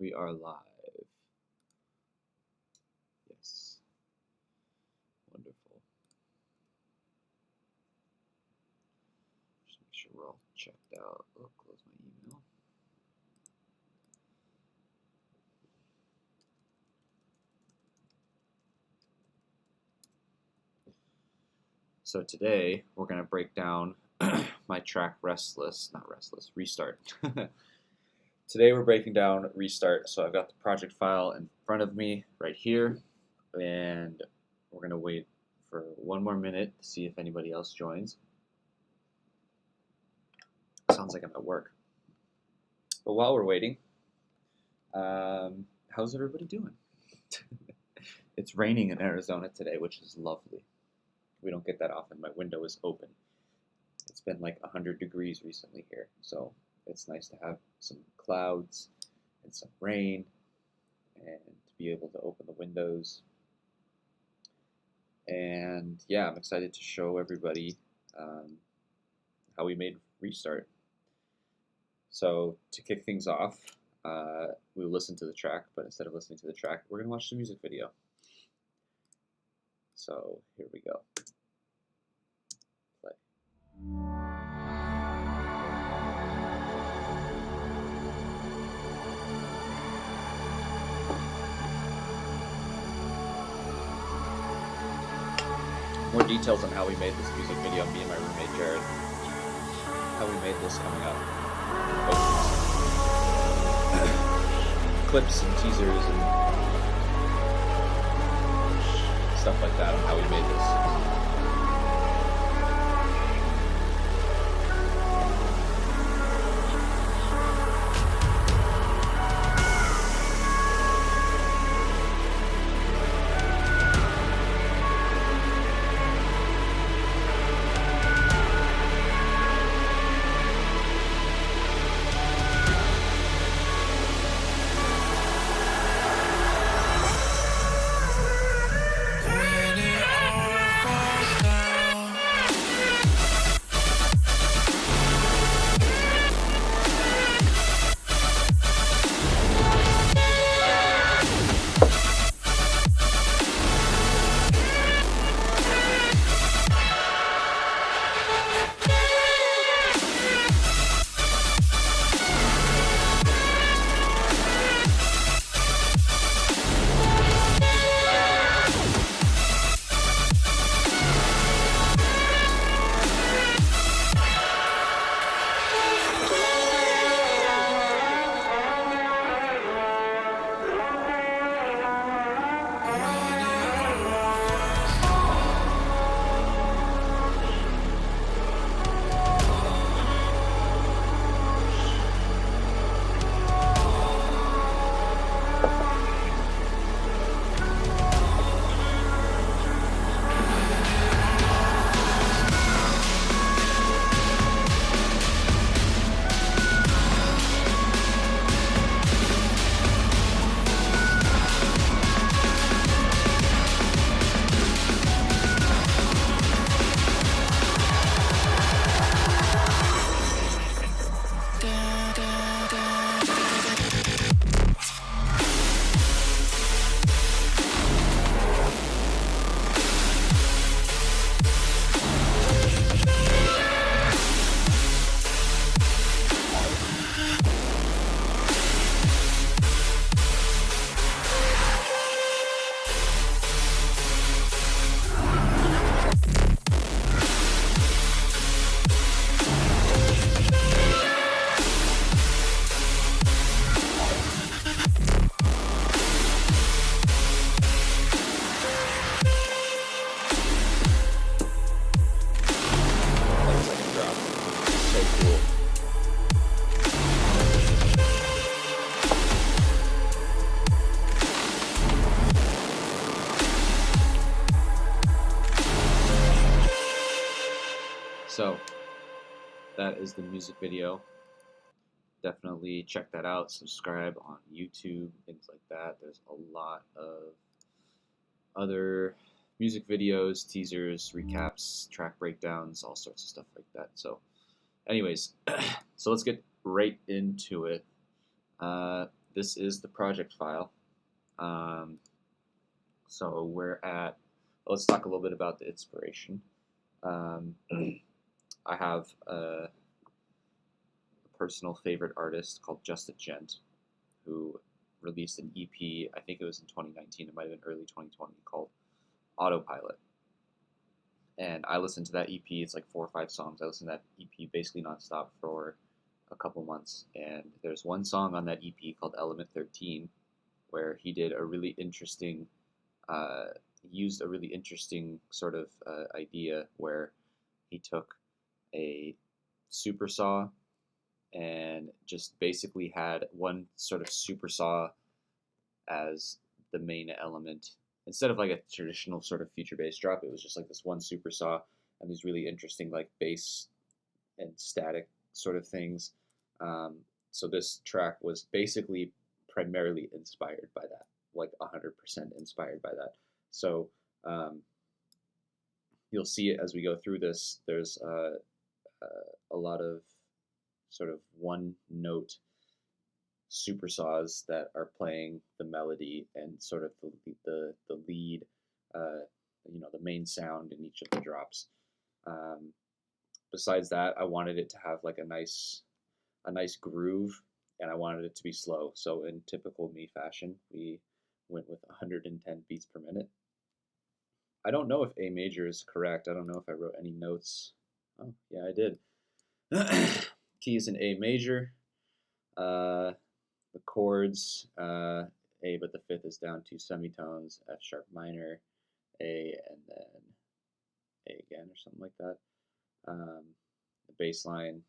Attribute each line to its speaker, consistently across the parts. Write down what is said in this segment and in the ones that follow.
Speaker 1: We are live. Yes. Wonderful. Just make sure we're all checked out. Oh, close my email. So today we're going to break down my track Restart. Today we're breaking down Restart. So I've got the project file in front of me right here, and we're going to wait for one more minute to see if anybody else joins. Sounds like I'm at work. But while we're waiting, how's everybody doing? It's raining in Arizona today, which is lovely. We don't get that often. My window is open. It's been like 100 degrees recently here, so it's nice to have some clouds and some rain and to be able to open the windows. And yeah, I'm excited to show everybody how we made Restart. So to kick things off, we'll listen to the track, but instead of listening to the track, we're going to watch the music video. So here we go. Play. More details on how we made this music video, me and my roommate Jared. How we made this coming up. Clips and teasers and stuff like that on how we made this. So that is the music video. Definitely check that out. Subscribe on YouTube, things like that. There's a lot of other music videos, teasers, recaps, track breakdowns, all sorts of stuff like that. So anyways, so let's get right into it. this is the project file. So we're at, let's talk a little bit about the inspiration. I have a personal favorite artist called Just a Gent, who released an EP, I think it was in 2019, it might have been early 2020, called Autopilot. And I listened to that EP, it's like 4 or 5 songs. I listened to that EP basically nonstop for a couple months. And there's one song on that EP called Element 13, where he did a really interesting, used a really interesting sort of idea where he took a super saw and just basically had one sort of super saw as the main element. Instead of like a traditional sort of feature bass drop, it was just like this one super saw and these really interesting like bass and static sort of things. So this track was basically primarily inspired by that, like 100% inspired by that. So you'll see it as we go through this. There's a lot of sort of one note super saws that are playing the melody and sort of the lead, the main sound in each of the drops. Besides that, I wanted it to have like a nice groove, and I wanted it to be slow. So in typical me fashion, we went with 110 beats per minute. I don't know if A major is correct. I don't know if I wrote any notes. Oh, yeah, I did. Key is in A major. The chords, A, but the fifth is down 2 semitones, F sharp minor, A, and then A again, or something like that. The bass line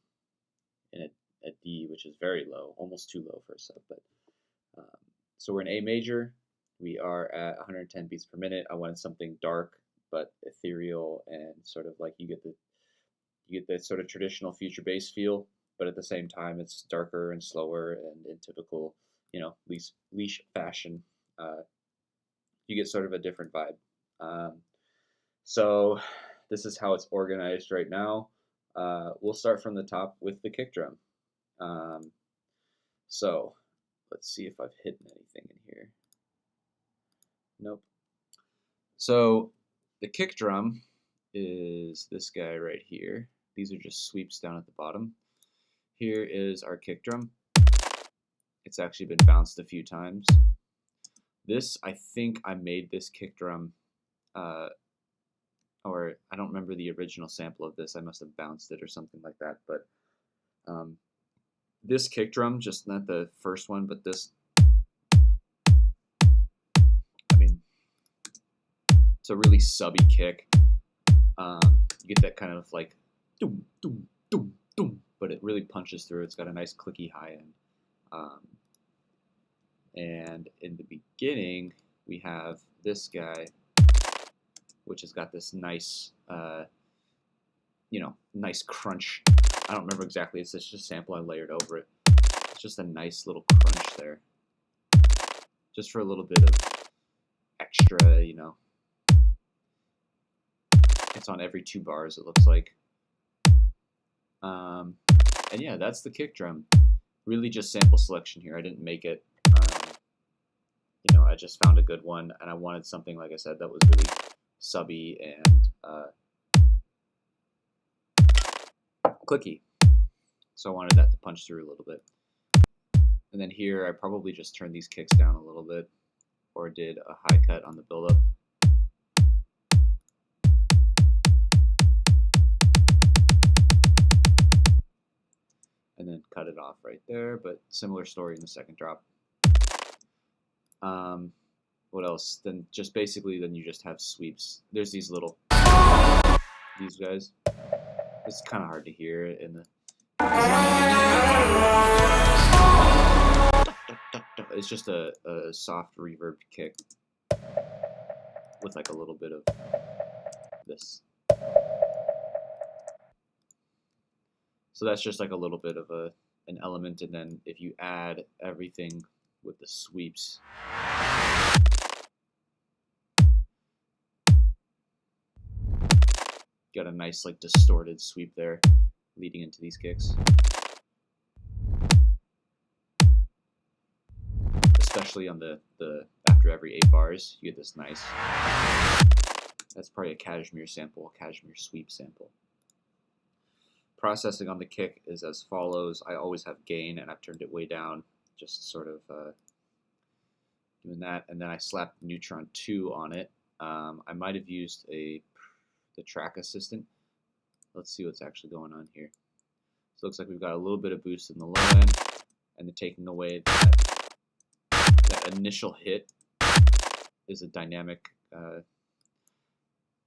Speaker 1: in a D, which is very low, almost too low for a sub. But so we're in A major. We are at 110 beats per minute. I wanted something dark but ethereal, and sort of like you get the sort of traditional future bass feel, but at the same time it's darker and slower, and in typical, LEESH fashion, you get sort of a different vibe. So this is how it's organized right now. We'll start from the top with the kick drum. So let's see if I've hidden anything in here. Nope. So the kick drum is this guy right here. These are just sweeps down at the bottom. Here is our kick drum. It's actually been bounced a few times. This, I think I made this kick drum, or I don't remember the original sample of this. I must have bounced it or something like that. But this kick drum, just not the first one, but this, I mean, it's a really subby kick. You get that kind of like doom, doom, doom, doom, but it really punches through. It's got a nice clicky high end. And in the beginning, we have this guy, which has got this nice, nice crunch. I don't remember exactly. It's just a sample I layered over it. It's just a nice little crunch there, just for a little bit of extra, It's on every 2 bars, it looks like. And yeah, that's the kick drum. Really just sample selection here. I didn't make it. I just found a good one, and I wanted something, like I said, that was really subby and clicky. So I wanted that to punch through a little bit. And then here, I probably just turned these kicks down a little bit, or did a high cut on the buildup. And then cut it off right there, but similar story in the second drop. What else? Then just basically, then you just have sweeps. There's these guys. It's kind of hard to hear in the. It's just a soft reverb kick with like a little bit of this. So that's just like a little bit of an element, and then if you add everything with the sweeps, got a nice like distorted sweep there leading into these kicks. especially on the after every 8 bars, you get this nice. That's probably a cashmere sample, cashmere sweep sample. Processing on the kick is as follows. I always have gain, and I've turned it way down, just sort of doing that, and then I slapped Neutron 2 on it. I might have used the track assistant. Let's see what's actually going on here. So it looks like we've got a little bit of boost in the low end, and then taking away that initial hit is a dynamic,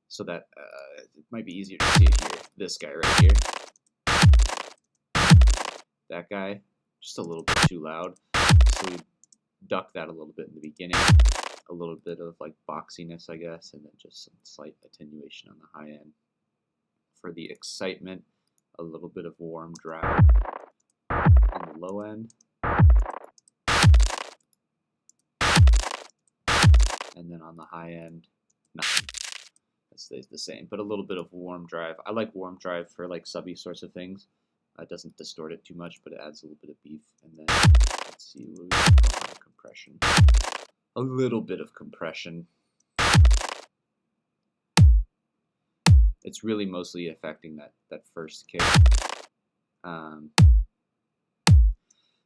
Speaker 1: so that it might be easier to see it here. This guy right here. That guy, just a little bit too loud. So we duck that a little bit in the beginning. A little bit of like boxiness, I guess, and then just some slight attenuation on the high end. For the excitement, a little bit of warm drive on the low end. And then on the high end, nothing. That stays the same, but a little bit of warm drive. I like warm drive for like subby sorts of things. It doesn't distort it too much, but it adds a little bit of beef. And then, let's see, what we got on compression. A little bit of compression. It's really mostly affecting that first kick.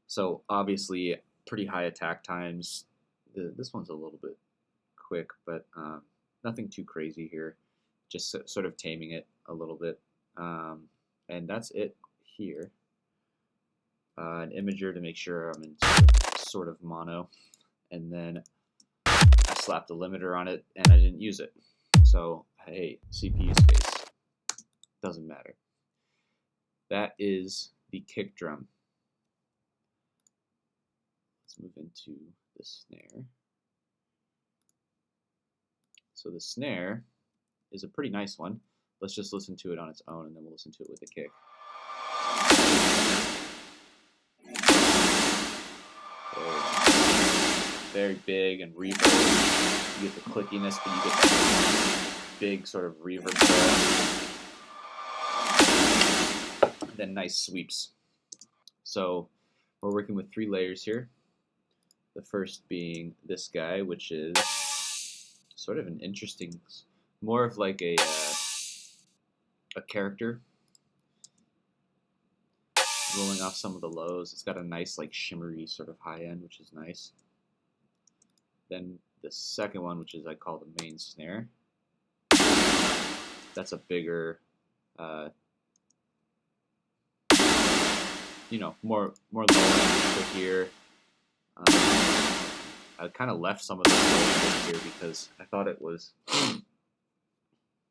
Speaker 1: So obviously, pretty high attack times. This one's a little bit quick, but nothing too crazy here. Just sort of taming it a little bit. And that's it here. An imager to make sure I'm in sort of mono. And then I slapped a limiter on it, and I didn't use it. So, hey, CPU space. Doesn't matter. That is the kick drum. Let's move into the snare. So the snare is a pretty nice one. Let's just listen to it on its own, and then we'll listen to it with the kick. Very big and reverb. You get the clickiness, but you get that big sort of reverb there. And then nice sweeps. So we're working with 3 layers here. The first being this guy, which is sort of an interesting, more of like a character. Rolling off some of the lows. It's got a nice like shimmery sort of high end, which is nice. Then the second one, which is I call the main snare. That's a bigger, more low end here. I kind of left some of the low here because I thought it was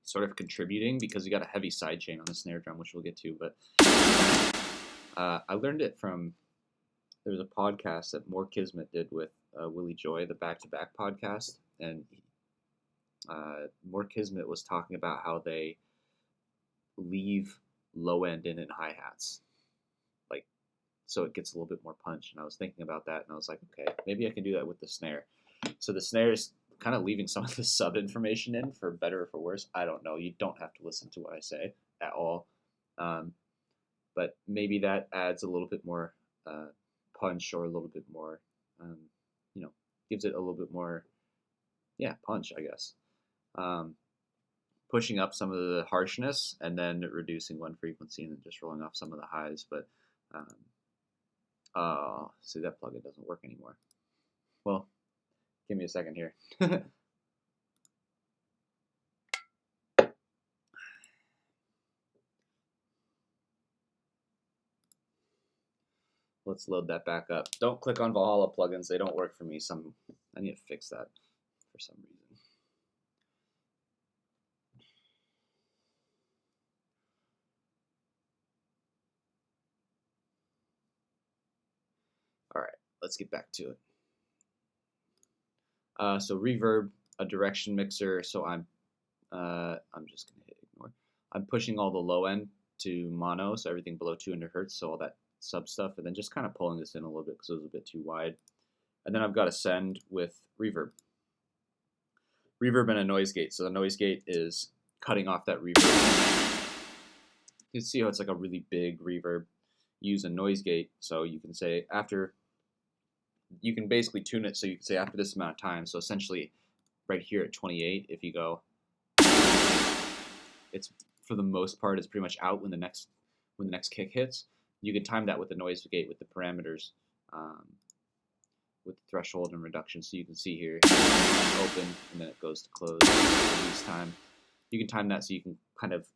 Speaker 1: sort of contributing because you got a heavy side chain on the snare drum, which we'll get to, but I learned it from, there was a podcast that More Kismet did with Willie Joy, the Back-to-Back podcast, and More Kismet was talking about how they leave low end in hi-hats, like, so it gets a little bit more punch, and I was thinking about that, and I was like, okay, maybe I can do that with the snare. So the snare is kind of leaving some of the sub information in, for better or for worse. I don't know. You don't have to listen to what I say at all. But maybe that adds a little bit more punch, or a little bit more, gives it a little bit more, punch, I guess. Pushing up some of the harshness, and then reducing one frequency, and then just rolling off some of the highs. But, see, that plugin doesn't work anymore. Well, give me a second here. Let's load that back up. Don't click on Valhalla plugins. They don't work for me. I need to fix that for some reason. All right, let's get back to it. So reverb, a direction mixer. So I'm just gonna hit ignore. I'm pushing all the low end to mono, so everything below 200 hertz. So all that sub stuff, and then just kind of pulling this in a little bit because it was a bit too wide. And then I've got a send with reverb. Reverb and a noise gate. So the noise gate is cutting off that reverb. You can see how it's like a really big reverb. Use a noise gate, so you can say after you can basically tune it so you can say after this amount of time. So essentially, right here at 28, if you go, it's for the most part it's pretty much out when the next kick hits. You can time that with the noise gate with the parameters, with the threshold and reduction. So you can see here, open, and then it goes to close. Release time. You can time that so you can kind of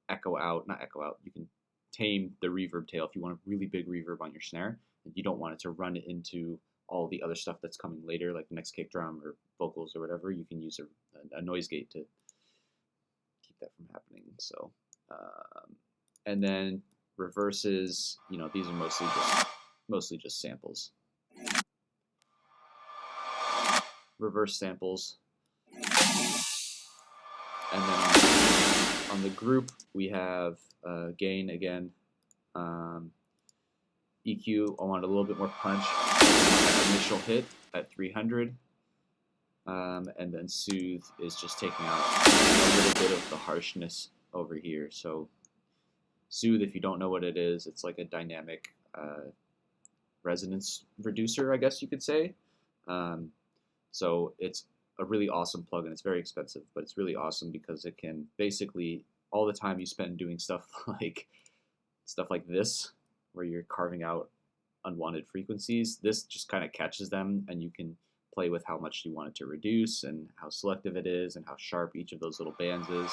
Speaker 1: not echo out. You can tame the reverb tail if you want a really big reverb on your snare, and you don't want it to run into all the other stuff that's coming later, like the next kick drum or vocals or whatever. You can use a noise gate to keep that from happening. So, and then reverses, you know, these are mostly just samples. Reverse samples. And then on the group, we have gain again. EQ, I want a little bit more punch. Initial hit at 300. And then soothe is just taking out a little bit of the harshness over here. So soothe, if you don't know what it is, it's like a dynamic resonance reducer, I guess you could say. So it's a really awesome plugin. It's very expensive, but it's really awesome because it can basically, all the time you spend doing stuff like this, where you're carving out unwanted frequencies, this just kind of catches them, and you can play with how much you want it to reduce and how selective it is and how sharp each of those little bands is.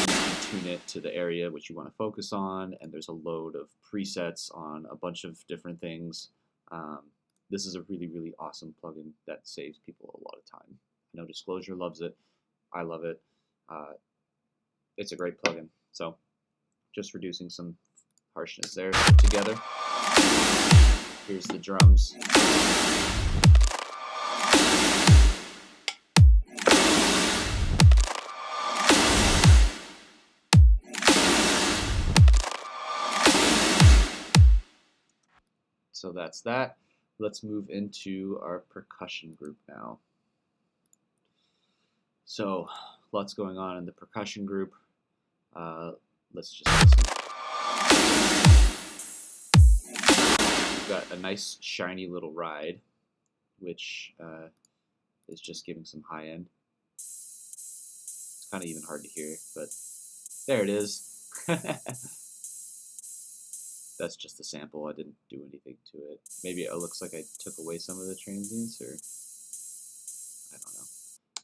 Speaker 1: You can tune it to the area which you want to focus on, and there's a load of presets on a bunch of different things. This is a really, really awesome plugin that saves people a lot of time. I know Disclosure loves it. I love it. It's a great plugin. So just reducing some harshness there together. Here's the drums. So that's that. Let's move into our percussion group now. So lots going on in the percussion group. Let's just listen. We've got a nice shiny little ride, which is just giving some high end. It's kind of even hard to hear, but there it is. That's just a sample. I didn't do anything to it. Maybe it looks like I took away some of the transients, or I don't know.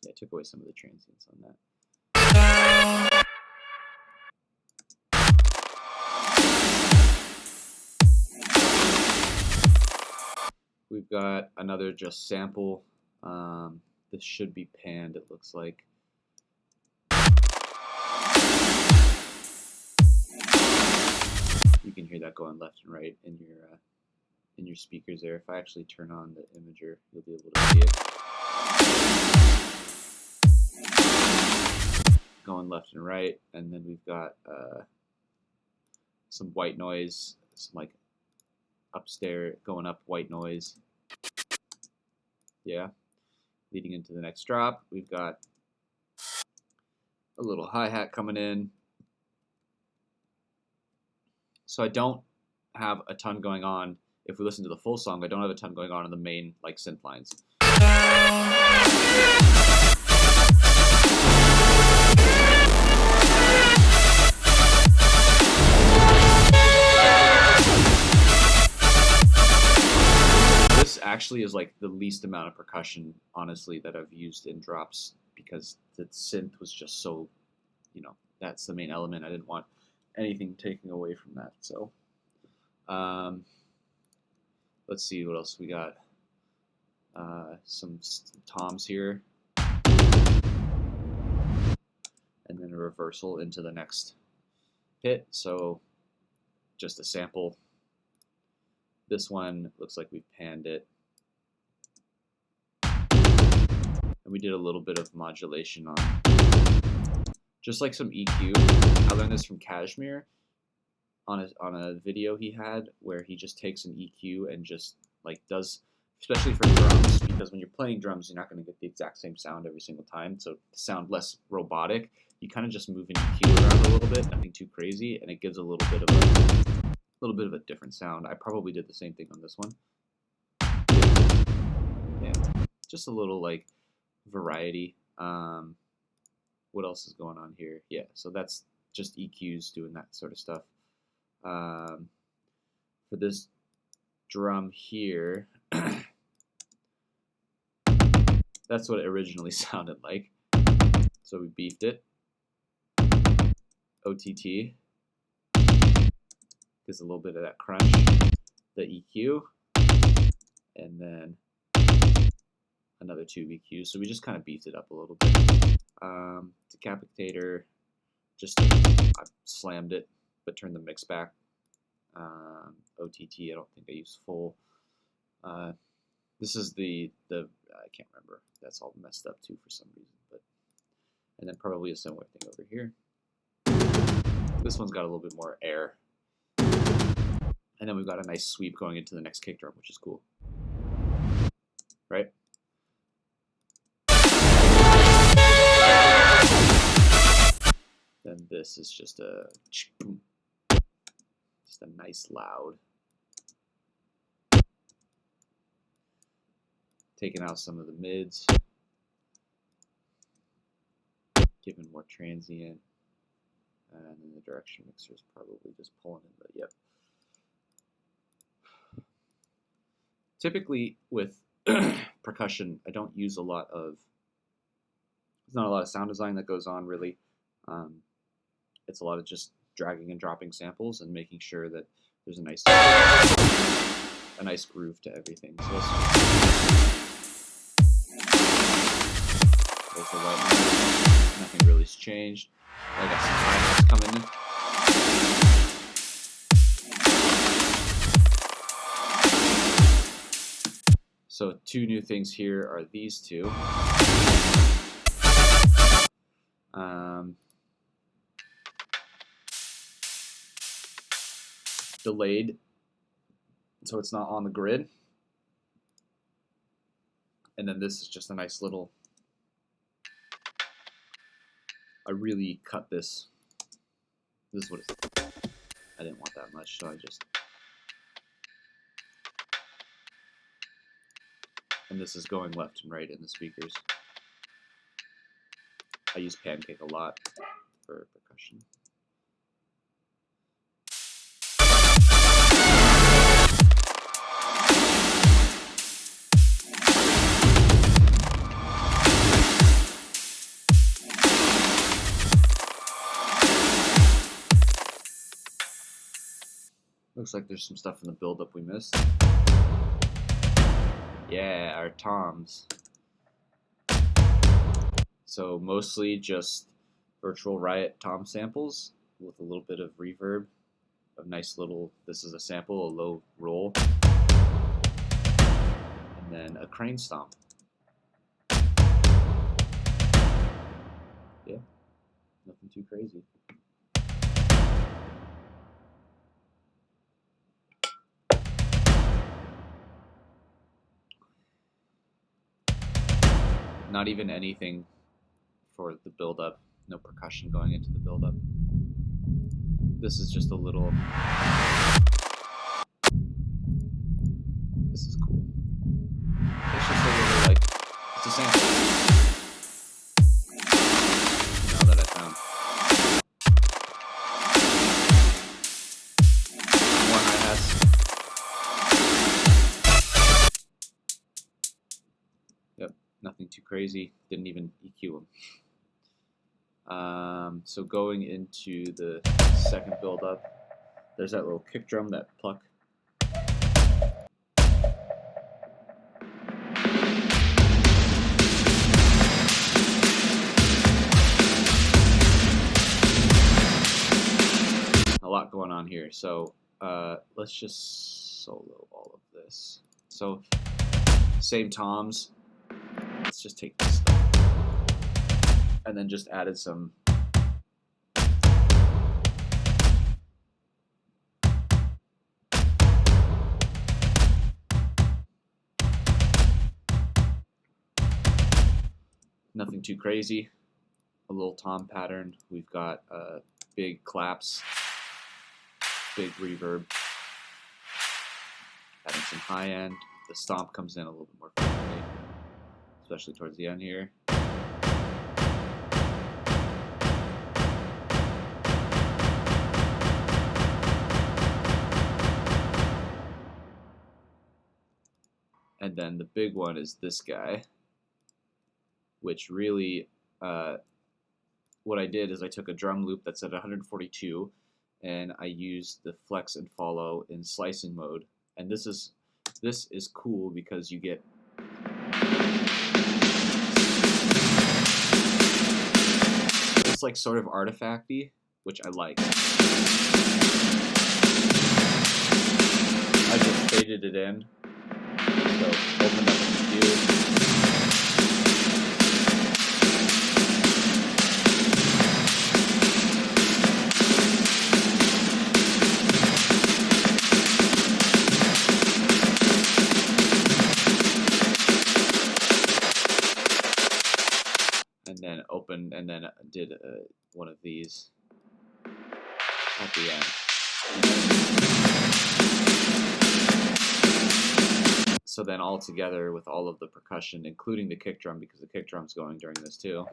Speaker 1: Yeah, I took away some of the transients on that. We've got another just sample. This should be panned, it looks like. You can hear that going left and right in your speakers there. If I actually turn on the imager, you'll be able to see it. Going left and right, and then we've got some white noise, some like upstairs, going up white noise. Yeah. Leading into the next drop, we've got a little hi-hat coming in. So I don't have a ton going on. If we listen to the full song, I don't have a ton going on in the main like synth lines. This actually is like the least amount of percussion, honestly, that I've used in drops, because the synth was just so, you know, that's the main element. I didn't want anything taking away from that. So let's see what else we got. Some toms here, and then a reversal into the next hit. So just a sample. This one looks like we've panned it, and we did a little bit of modulation on just like some EQ. I learned this from Kashmir on a video he had, where he just takes an EQ and just like does, especially for drums, because when you're playing drums, you're not going to get the exact same sound every single time. So to sound less robotic, you kind of just move an EQ around a little bit, nothing too crazy, and it gives a little bit of a different sound. I probably did the same thing on this one. Yeah, just a little like variety. What else is going on here? Yeah, so that's just EQs doing that sort of stuff. For this drum here, that's what it originally sounded like. So we beefed it. OTT gives a little bit of that crunch. The EQ, and then another tube EQ. So we just kind of beefed it up a little bit. Decapitator, I slammed it, but turned the mix back. OTT, I don't think I used full. This is the I can't remember. That's all messed up too for some reason. But and then probably a similar thing over here. This one's got a little bit more air. And then we've got a nice sweep going into the next kick drum, which is cool. Right? Then this is just a nice loud. Taking out some of the mids. Giving more transient. And then the direction mixer is probably just pulling in the, yep. Typically with percussion, I don't use a lot of, there's not a lot of sound design that goes on really. It's a lot of just dragging and dropping samples and making sure that there's a nice groove to everything. So there's the white noise. Nothing really's changed. I got some hi-hats coming in. So two new things here are these two. Delayed, so it's not on the grid. And then this is just a nice little, I really cut this. This is what it's, I didn't want that much, so I just, and this is going left and right in the speakers. I use Pancake a lot for percussion. Looks like there's some stuff in the build-up we missed. Yeah, our toms. So mostly just Virtual Riot tom samples with a little bit of reverb. A nice little, this is a sample, a low roll. And then a crane stomp. Yeah, nothing too crazy. Not even anything for the build-up. No percussion going into the build-up. This is just a little. This is cool. It's just a little like, it's a sample. Now that I found. More hi-hats. Yep, nothing too crazy. Didn't even EQ them. So going into the second build-up, there's that little kick drum, that pluck. A lot going on here. So let's just solo all of this. So same toms. Let's just take this stuff. And then just added some nothing too crazy. A little tom pattern. We've got big claps, big reverb, adding some high end. The stomp comes in a little bit more frequently. especially towards the end here. And then the big one is this guy, which really, what I did is I took a drum loop that's at 142, and I used the flex and follow in slicing mode. And this is cool because you get it's like sort of artifacty, which I like. I just faded it in. So opened up the view. And then opened, and then did one of these at the end. So then all together with all of the percussion, including the kick drum, because the kick drum's going during this too.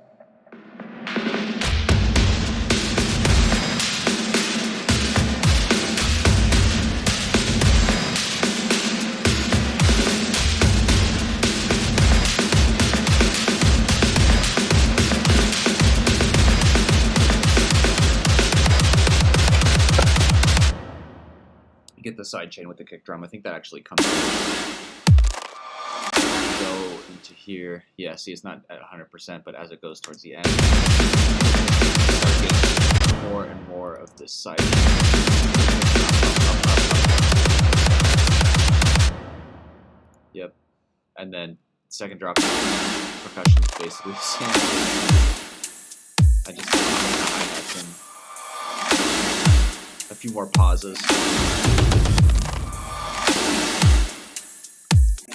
Speaker 1: Get the side chain with the kick drum. I think that actually comes go into here. Yeah, see, it's not at 100%, but as it goes towards the end, start getting more and more of this side chain. Yep. And then second drop percussion is basically the same. I just did hi-hats and a few more pauses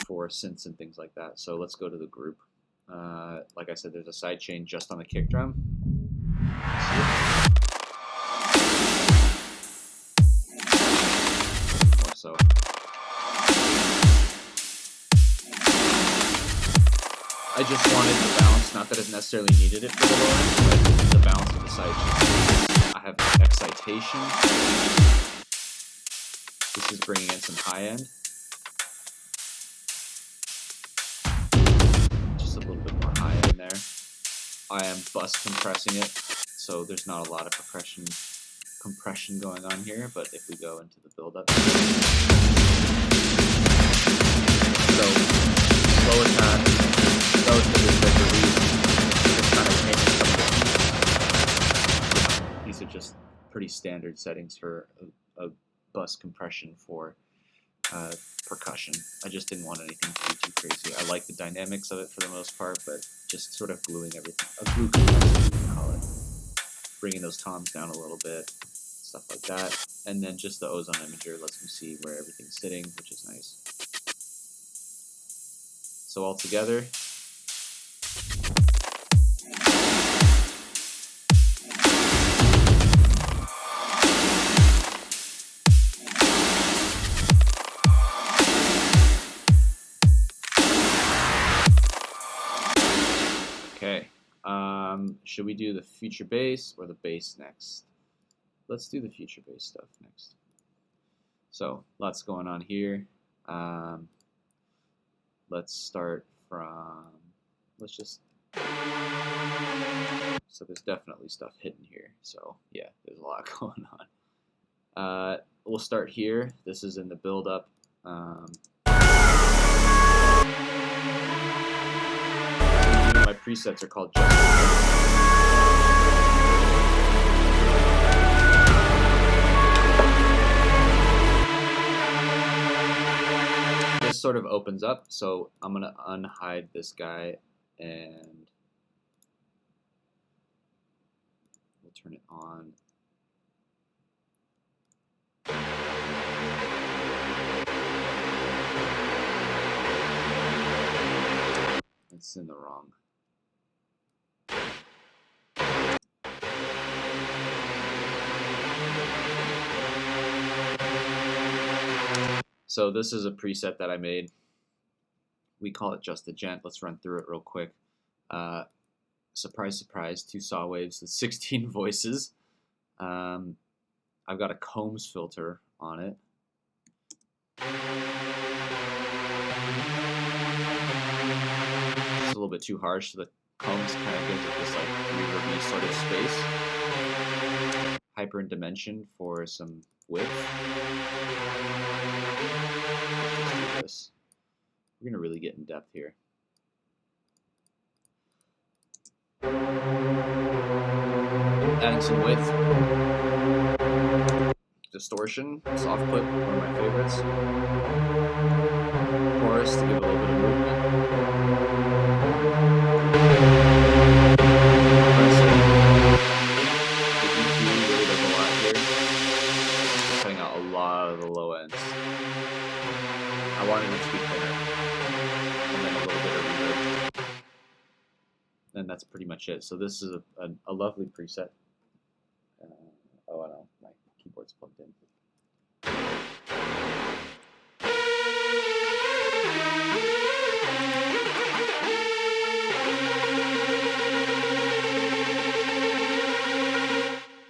Speaker 1: for synths and things like that. So let's go to the group. Like I said, there's a side chain just on the kick drum. More so. I just wanted the bounce, not that it necessarily needed it for the low end, but the bounce of the side chain. I have excitation. This is bringing in some high end. Just a little bit more high end there. I am bus compressing it, so there's not a lot of compression going on here, but if we go into the build-up. So, slow attack, relatively quick release, just kind of changing some of the These are just pretty standard settings for a bus compression for percussion. I just didn't want anything to be too crazy. I like the dynamics of it for the most part, but just sort of gluing everything. A glue compressor, you can call it. Bringing those toms down a little bit, stuff like that. And then just the ozone imager lets me see where everything's sitting, which is nice. So all together, okay, should we do the future bass or the bass next? Let's do the future bass stuff next. So, lots going on here. Let's start from, so there's definitely stuff hidden here. So, yeah, there's a lot going on. We'll start here. This is in the build-up. My presets are called just. This sort of opens up, so I'm gonna unhide this guy and we'll turn it on. It's in the wrong. So this is a preset that I made we call it just a gent. Let's run through it real quick. Surprise, surprise, 2 saw waves with 16 voices. I've got a combs filter on it. It's a little bit too harsh, so the combs kind of gives it this like reverby sort of space. Hyper in dimension for some width. Let's do this. We're gonna really get in depth here. Adding some width. Distortion, soft clip, one of my favorites. Chorus to give a little bit of movement. Compressing. The EQ really does a lot here. Cutting out a lot of the low ends. I wanted it to be thinner. And then a little bit of reverb. And that's pretty much it. So this is a lovely preset. Oh, I know, my keyboard's plugged in.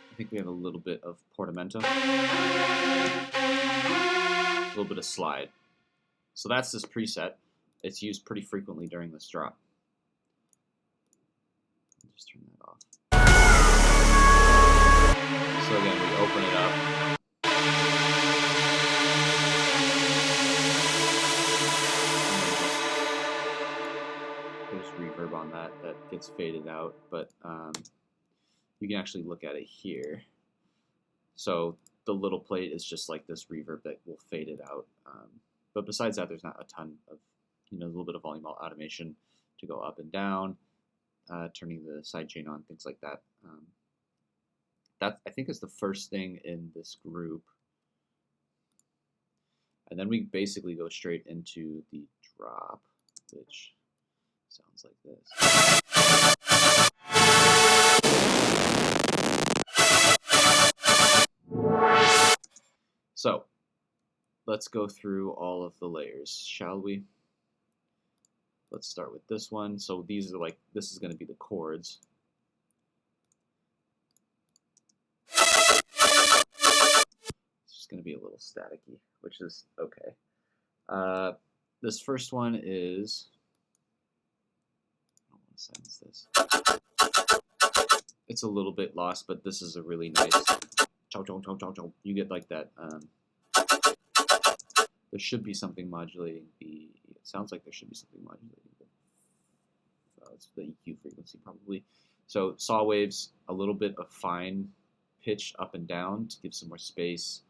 Speaker 1: I think we have a little bit of portamento, a little bit of slide. So that's this preset. It's used pretty frequently during this drop. Just turn that off. So again, we open it up. There's reverb on that gets faded out, but you can actually look at it here. So the little plate is just like this reverb that will fade it out. But besides that, there's not a ton of, a little bit of volume automation to go up and down, turning the sidechain on, things like that. That I think is the first thing in this group. And then we basically go straight into the drop, which sounds like this. So let's go through all of the layers, shall we? Let's start with this one. So these are like, this is going to be the chords. It's just going to be a little staticky, which is okay. This first one is, I don't want to silence this. It's a little bit lost, but this is a really nice, you get like that. There should be something modulating the, it sounds like there should be something modulating it's the EQ frequency probably. So saw waves, a little bit of fine pitch up and down to give some more space,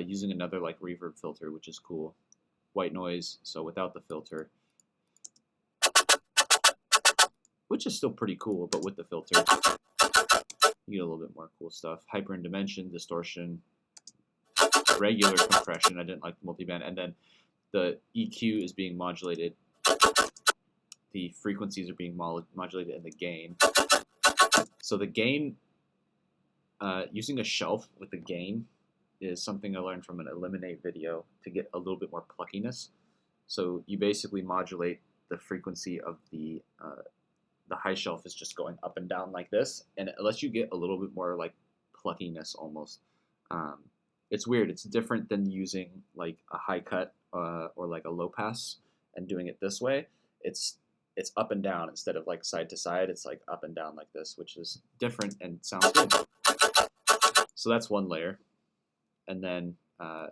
Speaker 1: using another like reverb filter, which is cool. White noise, so without the filter, which is still pretty cool, but with the filter, you get a little bit more cool stuff. Hyper in dimension, distortion, regular compression. I didn't like the multiband, and then the EQ is being modulated. The frequencies are being modulated, and the gain. So the gain, using a shelf with the gain is something I learned from an Eliminate video to get a little bit more pluckiness. So you basically modulate the frequency of the high shelf is just going up and down like this, and it lets you get a little bit more like pluckiness almost. It's weird. It's different than using like a high cut or like a low pass and doing it this way. It's up and down instead of like side to side. It's like up and down like this, which is different and sounds good. So that's one layer. And then I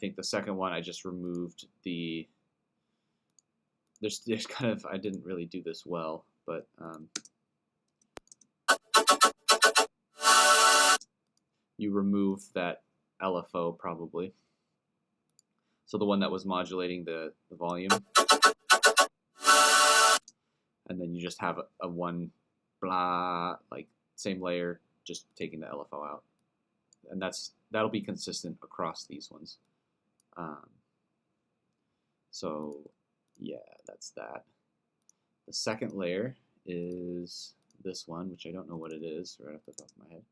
Speaker 1: think the second one, I just removed the, there's kind of, I didn't really do this well, but you remove that LFO probably. So the one that was modulating the volume. And then you just have a one blah, like same layer, just taking the LFO out. And that'll be consistent across these ones. So yeah, that's that. The second layer is this one, which I don't know what it is right off the top of my head.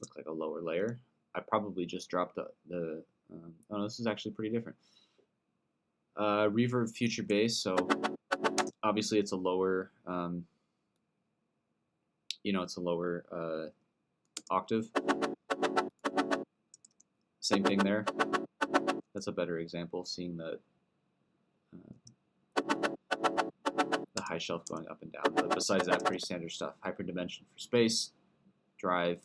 Speaker 1: Looks like a lower layer. I probably just dropped oh, this is actually pretty different. Reverb future bass, so obviously it's a lower, it's a lower octave. Same thing there. That's a better example, seeing the high shelf going up and down. But besides that, pretty standard stuff. Hyperdimension for space, drive.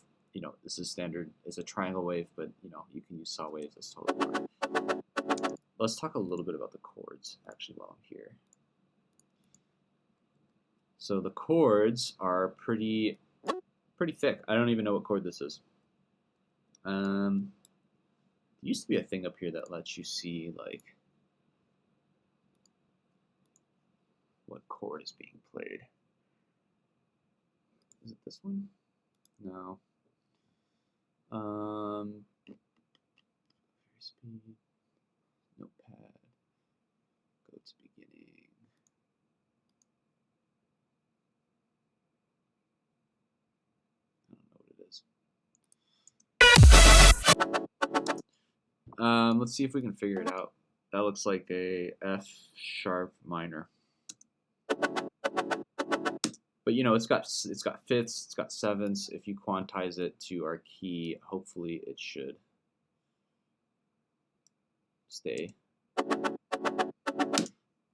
Speaker 1: This is standard. It's a triangle wave, but you can use saw waves. That's totally fine. Let's talk a little bit about the chords actually while I'm here. So the chords are pretty thick. I don't even know what chord this is. There used to be a thing up here that lets you see like what chord is being played. Is it this one? No. Speed, notepad, go to beginning. I don't know what it is. Let's see if we can figure it out. That looks like a F sharp minor. But it's got fifths, it's got sevenths. If you quantize it to our key, hopefully it should stay.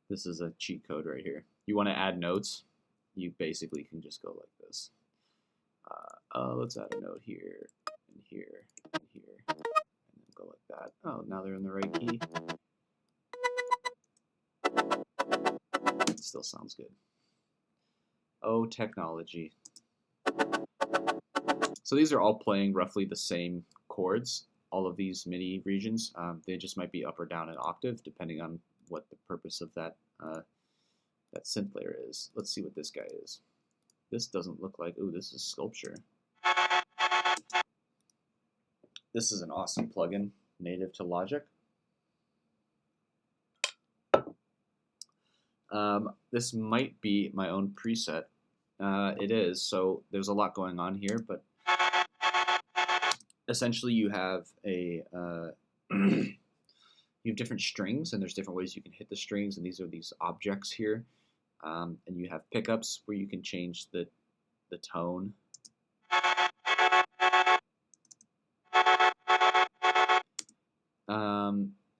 Speaker 1: This is a cheat code right here. You want to add notes, you basically can just go like this. Let's add a note here, and here, and here, and then go like that. Oh, now they're in the right key. It still sounds good. Oh, technology. So these are all playing roughly the same chords, all of these MIDI regions. They just might be up or down an octave, depending on what the purpose of that synth layer is. Let's see what this guy is. This doesn't look like, ooh, this is sculpture. This is an awesome plugin native to Logic. This might be my own preset. It is, so there's a lot going on here, but essentially you have you have different strings, and there's different ways you can hit the strings, and these are these objects here. And you have pickups where you can change the tone.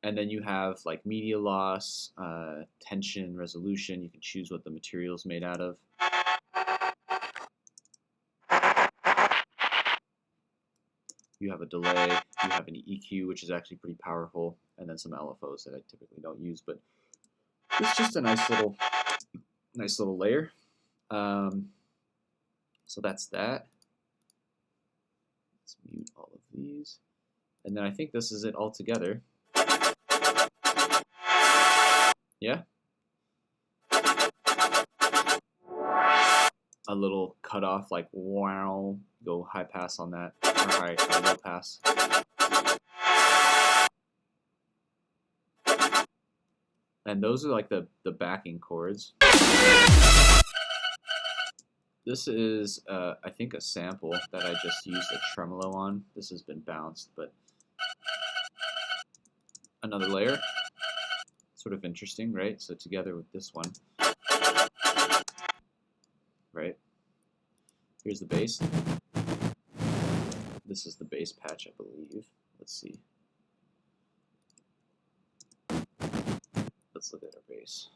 Speaker 1: And then you have like media loss, tension, resolution. You can choose what the material is made out of. You have a delay, you have an EQ, which is actually pretty powerful, and then some LFOs that I typically don't use, but it's just a nice little layer. So that's that. Let's mute all of these. And then I think this is it all together. Yeah? A little cutoff, like wow, go high pass on that, or high low pass. And those are like the backing chords. This is, I think, a sample that I just used a tremolo on. This has been bounced, but another layer. Sort of interesting, right? So together with this one, right? Here's the bass. This is the bass patch, I believe. Let's see. Let's look at our bass.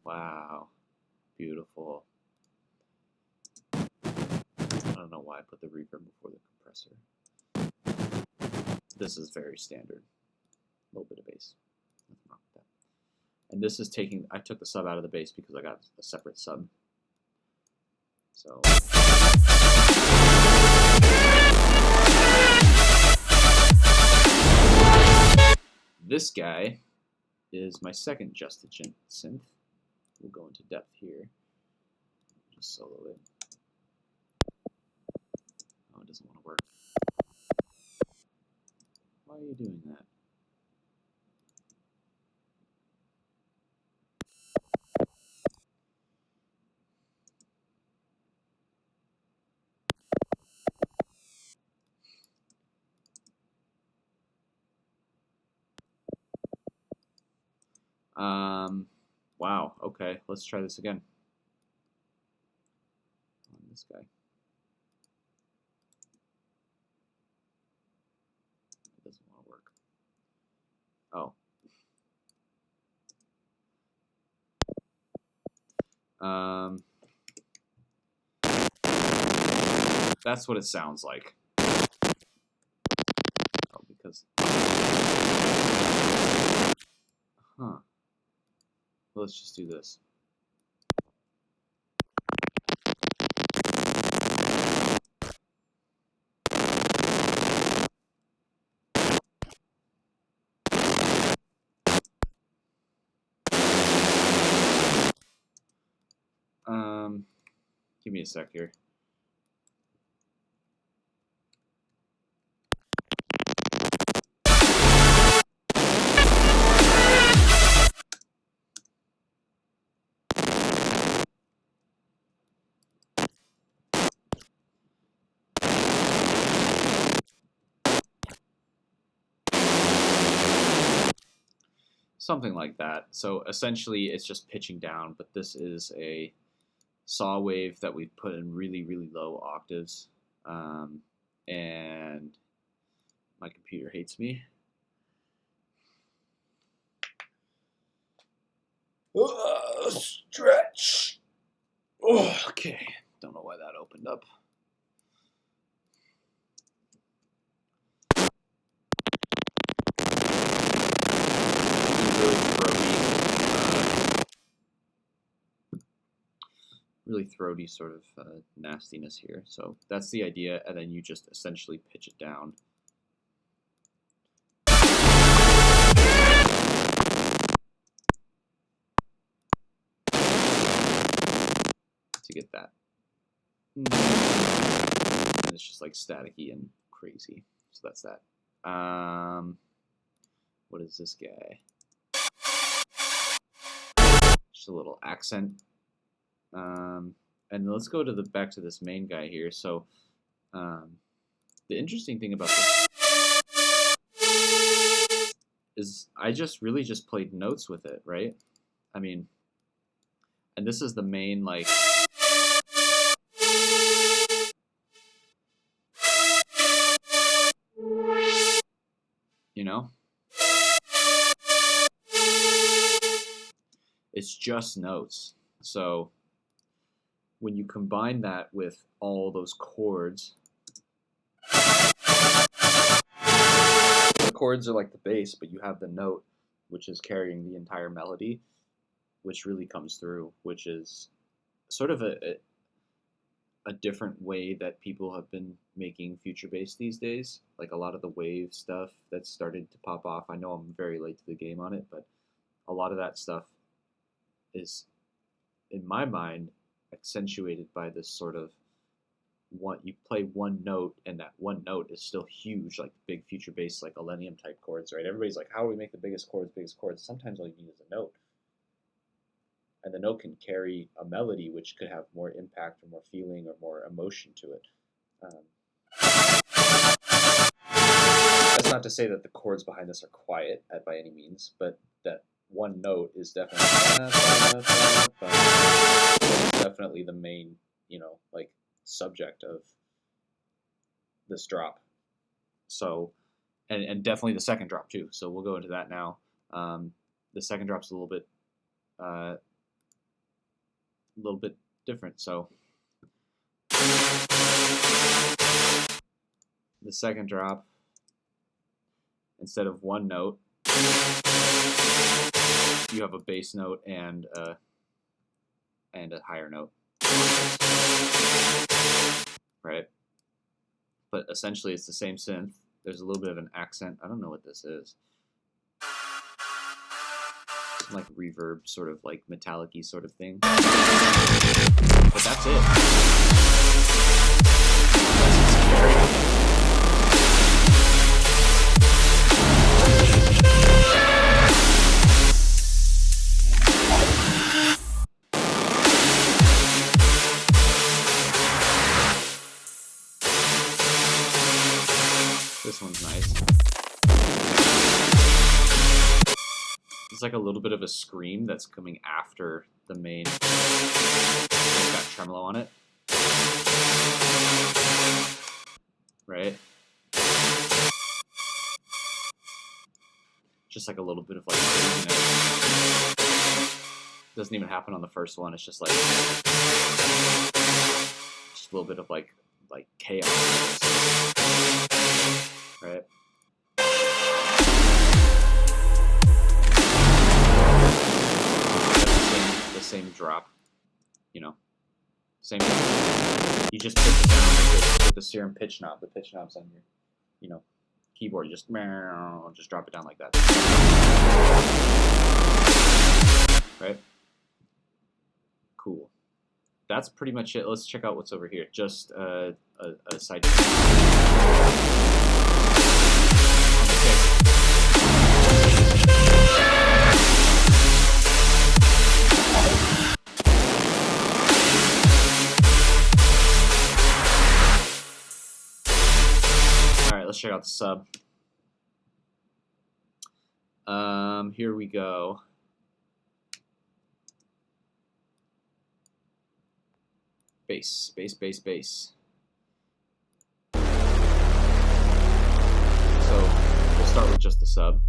Speaker 1: Wow. Beautiful. I don't know why I put the reverb before the compressor. This is very standard. A little bit of bass. Nothing wrong with that. And this is taking, I took the sub out of the bass because I got a separate sub. So. This guy is my second Just synth. We'll go into depth here. Just solo it. Oh, it doesn't want to work. Why are you doing that? Wow. Okay, let's try this again. On this guy. It doesn't want to work. Oh. That's what it sounds like. Oh, because. Huh. Let's just do this. Give me a sec here. Something like that. So essentially it's just pitching down, but this is a saw wave that we've put in really, really low octaves. And my computer hates me. Stretch. Oh, okay. Don't know why that opened up. Really throaty sort of nastiness here. So that's the idea, and then you just essentially pitch it down. To get that. And it's just like staticky and crazy. So that's that. What is this guy? Just a little accent. And let's go to back to this main guy here. So the interesting thing about this is I really just played notes with it, right? I mean, and this is the main, like, you know? It's just notes. So when you combine that with all those chords, the chords are like the bass, but you have the note, which is carrying the entire melody, which really comes through, which is sort of a different way that people have been making future bass these days. Like a lot of the wave stuff that's started to pop off. I know I'm very late to the game on it, but a lot of that stuff is, in my mind, accentuated by this sort of you play one note, and that one note is still huge, like big future bass, like Millennium type chords, right? Everybody's like, how do we make the biggest chords, biggest chords? Sometimes all you need is a note. And the note can carry a melody which could have more impact or more feeling or more emotion to it. That's not to say that the chords behind this are quiet by any means, but that one note is definitely the main, like subject of this drop. So, and definitely the second drop too. So we'll go into that now. The second drop's a little bit different. So the second drop, instead of one note, you have a bass note and a higher note, right? But essentially it's the same synth. There's a little bit of an accent. I don't know what this is. Some like reverb, sort of like metallic-y sort of thing. But that's it. This one's nice. It's like a little bit of a scream that's coming after the main. It's got tremolo on it, right? Just like a little bit of like, you know, doesn't even happen on the first one. It's just like just a little bit of like chaos, right? The same drop, you know, same. You just pitch it down with the serum pitch knob. The pitch knob's on your, you know, keyboard. You just drop it down like that, right? Cool. That's pretty much it. Let's check out what's over here. Just a side. All right, let's check out the sub. Here we go. Bass, bass, bass, bass. So we'll start with just the sub.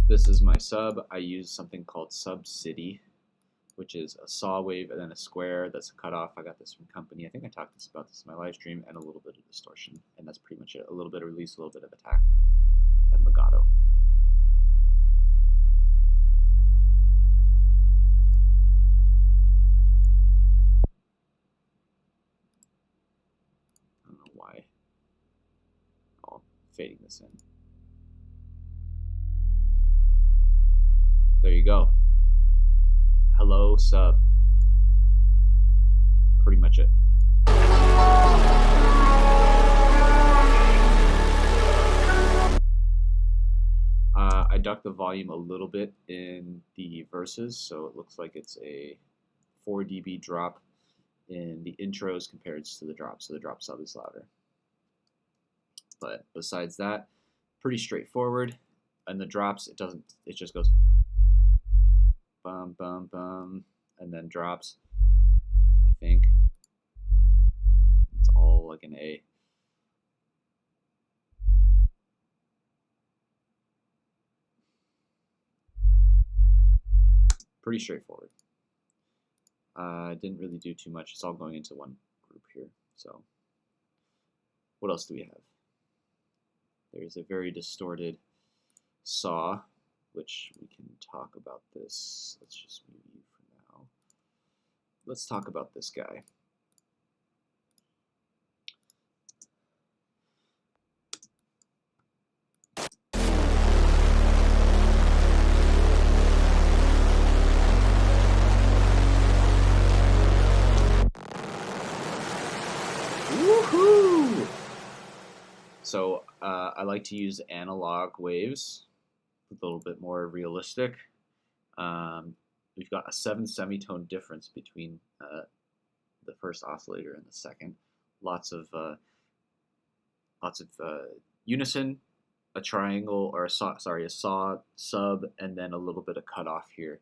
Speaker 1: This is my sub. I use something called Subcity, which is a saw wave and then a square that's a cutoff. I got this from Company. I think I talked about this in my live stream, and a little bit of distortion. And that's pretty much it. A little bit of release, a little bit of attack, and legato. I don't know why. Oh, fading this in. There you go. Hello, sub. Pretty much it. I ducked the volume a little bit in the verses, so it looks like it's a 4 dB drop in the intros compared to the drop, so the drop sub is louder. But besides that, pretty straightforward. And the drops, it just goes bum, bum, bum, and then drops. I think it's all like an A. Pretty straightforward. Didn't really do too much. It's all going into one group here. So what else do we have? There's a very distorted saw, which we can talk about this. Let's just move you for now. Let's talk about this guy. Woohoo! So I like to use analog waves, a little bit more realistic. We've got a 7 semitone difference between the first oscillator and the second. Lots of unison, a triangle, or a saw sub, and then a little bit of cutoff here.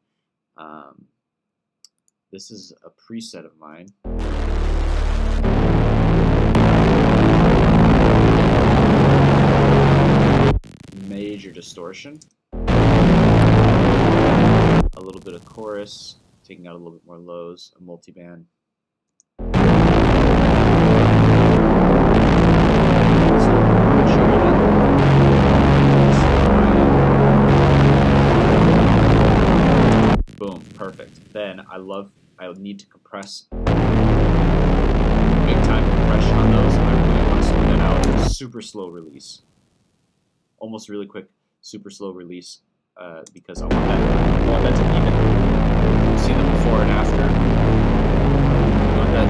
Speaker 1: This is a preset of mine. Major distortion, a little bit of chorus, taking out a little bit more lows, a multiband. Boom, perfect. Then I need to compress. Big time compression on those. I really want to smooth that out. Super slow release. Almost really quick, super slow release, because I want that to even see the before and after. I want that,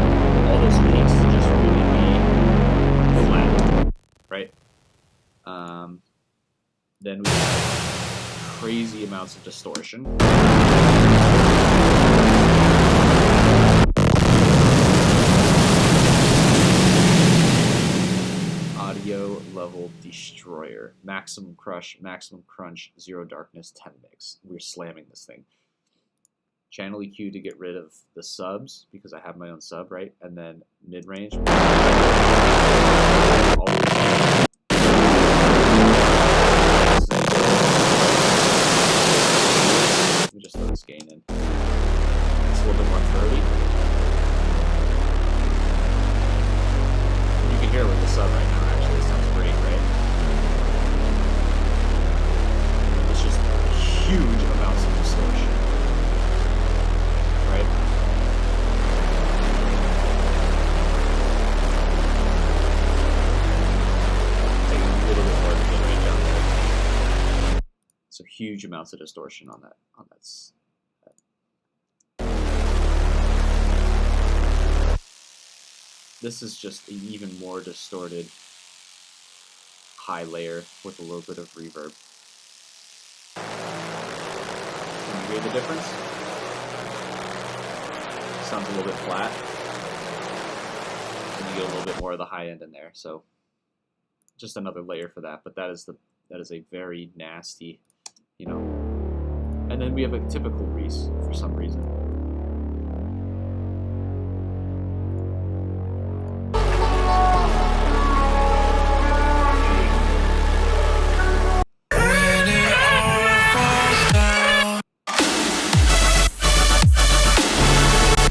Speaker 1: all those peaks to just really be flat, right? Then we have crazy amounts of distortion. Audio level destroyer. Maximum crush, maximum crunch, 0 darkness, 10 mix. We're slamming this thing. Channel EQ to get rid of the subs because I have my own sub, right? And then mid range. Let me just throw this gain in. It's a little bit more throaty. You can hear it with the sub right now. Actually, it sounds great, right? It's just huge amounts of distortion. Right? Take a little bit more to get right down there. So huge amounts of distortion on that. This is just an even more distorted high layer with a little bit of reverb. Can you hear the difference? Sounds a little bit flat, and you get a little bit more of the high end in there. So just another layer for that. But that is a very nasty, you know. And then we have a typical Reese for some reason.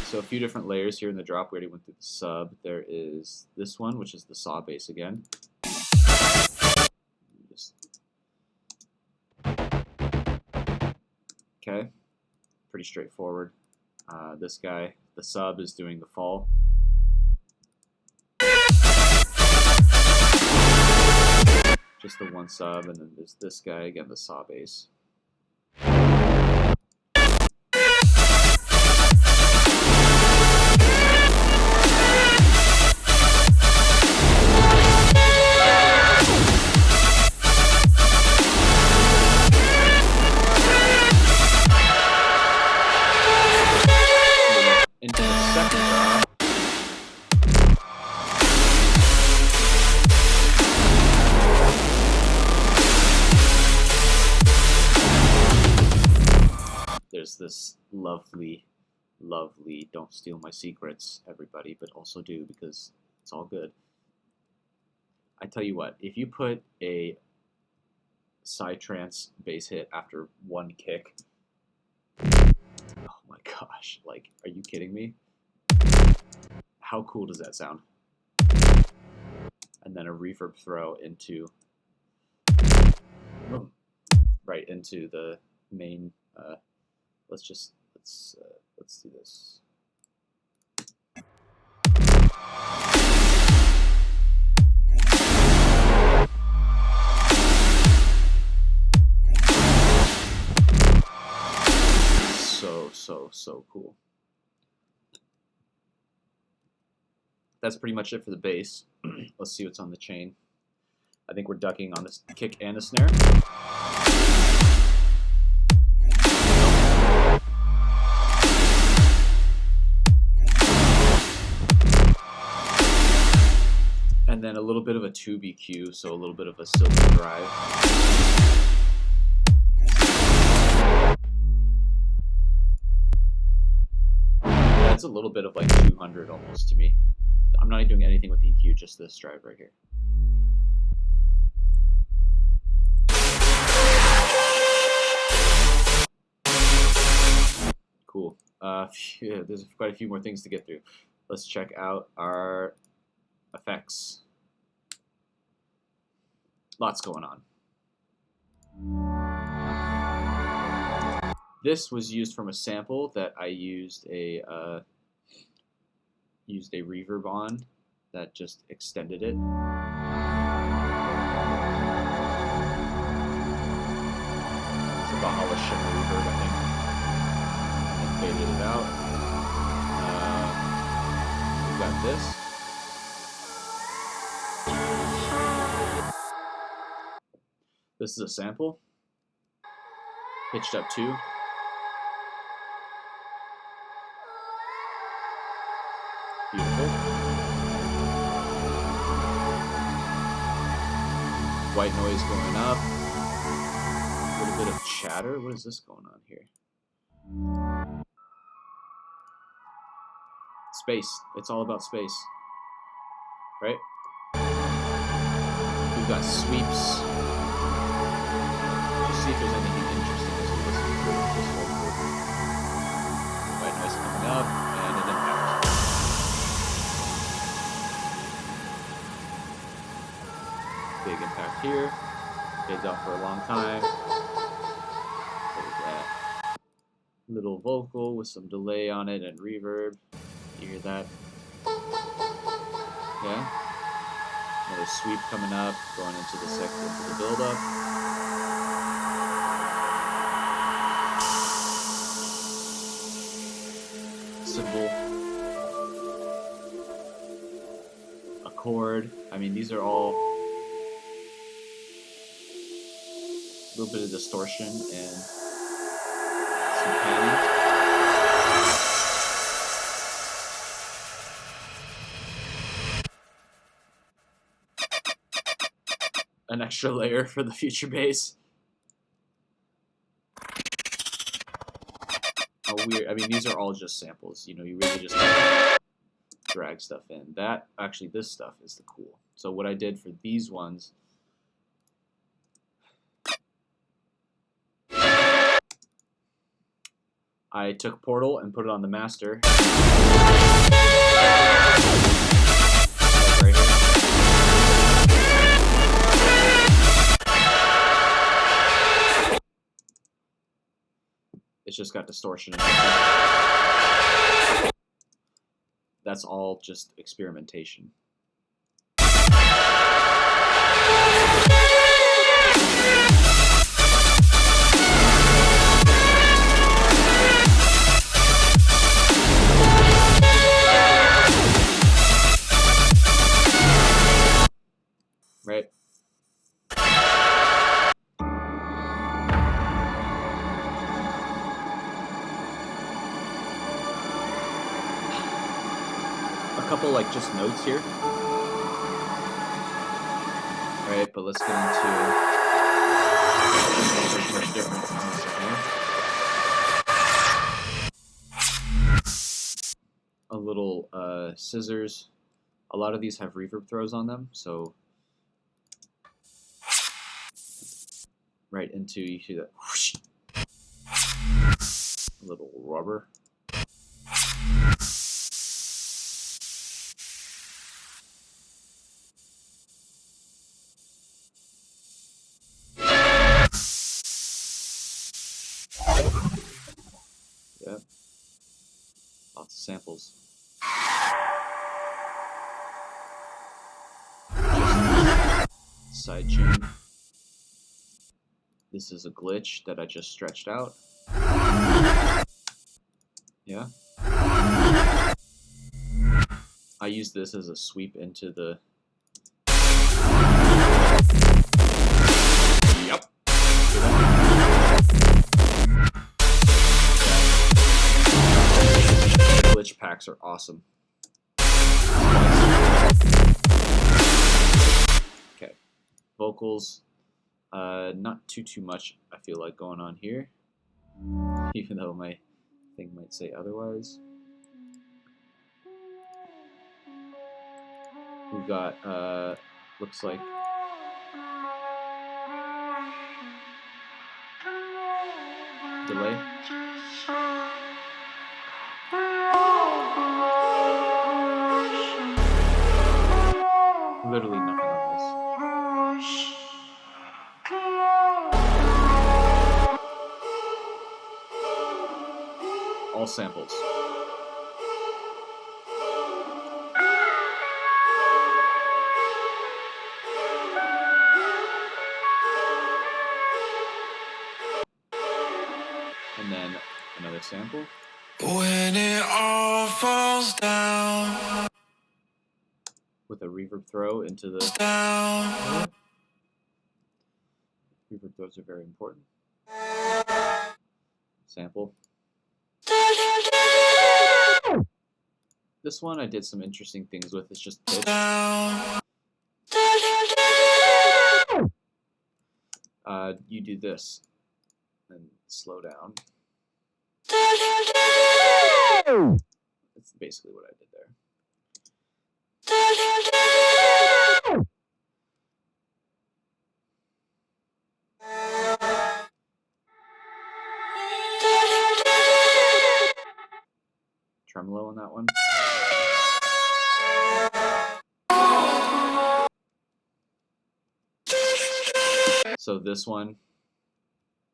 Speaker 1: So a few different layers here in the drop. We already went through the sub. There is this one, which is the saw bass again. Okay, pretty straightforward. This guy, the sub, is doing the fall. Just the one sub, and then there's this guy, again, the saw bass. Into the second drop. There's this lovely, lovely, don't steal my secrets, everybody, but also do because it's all good. I tell you what, if you put a psytrance bass hit after one kick, oh my gosh, like, are you kidding me? How cool does that sound? And then a reverb throw into, right into the main, let's do this. So cool. That's pretty much it for the bass. Let's see what's on the chain. I think we're ducking on this kick and the snare. And then a little bit of a tube EQ, so a little bit of a silky drive. That's a little bit of like 200 almost to me. I'm not even doing anything with the EQ, just this drive right here. Cool. Yeah, there's quite a few more things to get through. Let's check out our effects. Lots going on. This was used from a sample that I used a reverb on that just extended it. It's a Valhalla shimmer reverb, I think. And faded it out. We got this. This is a sample, pitched up 2. Beautiful. white noise going up. A little bit of chatter. What is this going on here? Space. It's all about space. Right? We've got sweeps. Just see if there's anything interesting as we listen to this whole group. White noise coming up, and an impact. Big impact here. Fades out for a long time. There's that little vocal with some delay on it and reverb. You hear that? Yeah? Another sweep coming up, going into the build-up. Cymbal. A chord. I mean, these are all a little bit of distortion and some panning. An extra layer for the future bass. Weird. I mean, these are all just samples. You know, you really just drag stuff in. That actually, this stuff is the cool. So what I did for these ones, I took Portal and put it on the master. Right here. It's just got distortion in it. That's all just experimentation. Right? A couple like just notes here. Right, but let's get into much different a little scissors. A lot of these have reverb throws on them, so right into, you see that whoosh, a little rubber. Yeah, lots of samples. Sidechain. This is a glitch that I just stretched out. Yeah. I use this as a sweep into the... Yep. Glitch packs are awesome. Okay. Vocals. Not too much, I feel like, going on here. Even though my thing might say otherwise. We've got, looks like delay. Literally nothing on this. All samples. And then another sample. When it all falls down. With a reverb throw into the down. Reverb throws are very important. Sample. This one I did some interesting things with. It's just pitch. you do this and slow down. That's basically what I did there. Tremolo on that one. So this one,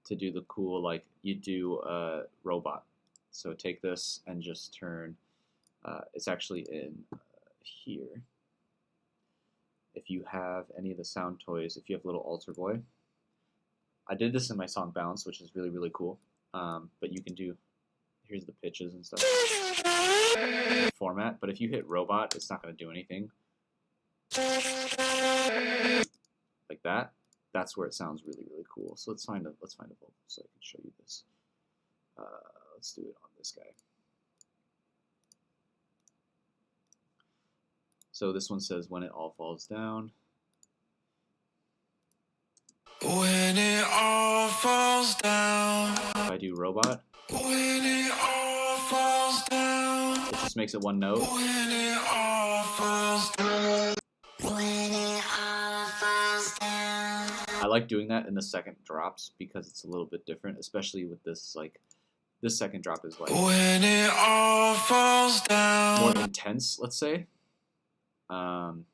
Speaker 1: to do the cool, like you do a robot. So take this and just turn, it's actually in here. If you have any of the sound toys, if you have little altar boy, I did this in my song Bounce, which is really, really cool. But you can do, here's the pitches and stuff, format. But if you hit robot, it's not going to do anything. Like that. That's where it sounds really, really cool. So let's find a vocal so I can show you this. Let's do it on this guy. So this one says, when it all falls down.
Speaker 2: When it all falls down.
Speaker 1: If I do robot.
Speaker 2: When it all falls down.
Speaker 1: It just makes it one note.
Speaker 2: When it all falls down. When it all falls down.
Speaker 1: I like doing that in the second drops because it's a little bit different, especially with this, like, this second drop is like
Speaker 2: when it all falls down.
Speaker 1: More intense, let's say. And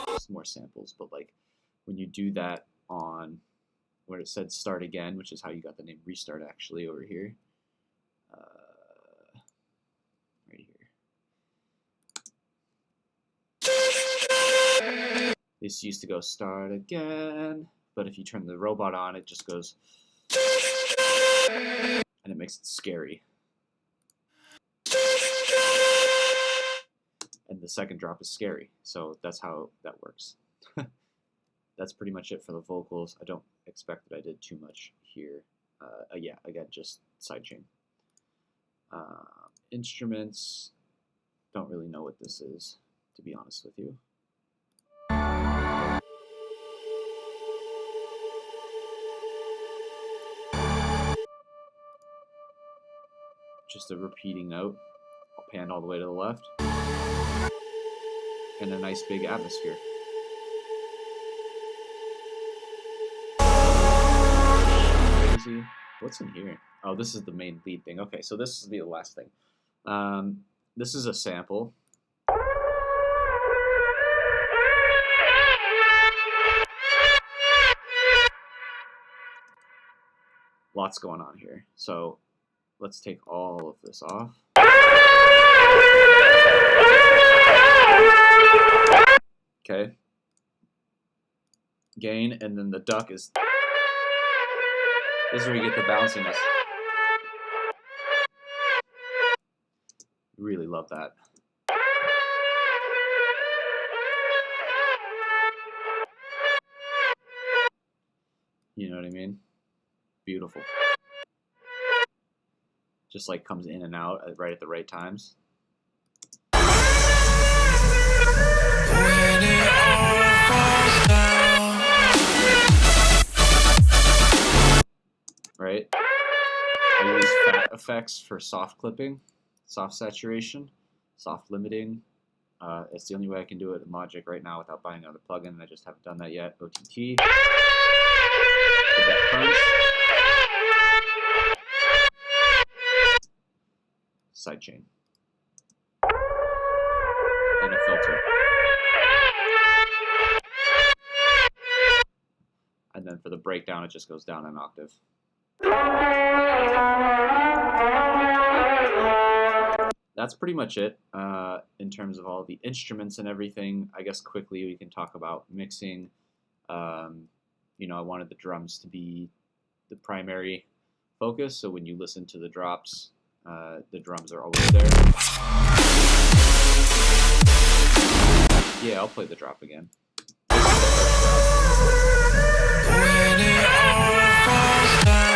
Speaker 1: just more samples, but like when you do that on where it said start again, which is how you got the name Restart actually over here. Right here. This used to go start again, but if you turn the robot on, it just goes and it makes it scary. And the second drop is scary, so that's how that works. That's pretty much it for the vocals. I don't expect that I did too much here. Yeah, again, just sidechain. Instruments, don't really know what this is, to be honest with you. Just a repeating note. I'll pan all the way to the left. And a nice big atmosphere. Crazy. What's in here? Oh, this is the main lead thing. Okay, so this is the last thing. This is a sample. Lots going on here. So let's take all of this off. Okay. Gain, and then the duck is. This is where you get the bounciness. Really love that. You know what I mean? Beautiful. Just like comes in and out right at the right times.
Speaker 2: When it all falls down.
Speaker 1: Right? I use fat effects for soft clipping, soft saturation, soft limiting. It's the only way I can do it in Logic right now without buying another plugin, and I just haven't done that yet. OTT. Give that crunch. Sidechain. And a filter. And then for the breakdown, it just goes down an octave. That's pretty much it in terms of all the instruments and everything. I guess quickly we can talk about mixing. You know, I wanted the drums to be the primary focus, so when you listen to the drops, the drums are always there. Yeah, I'll play the drop again.
Speaker 2: When it all falls down.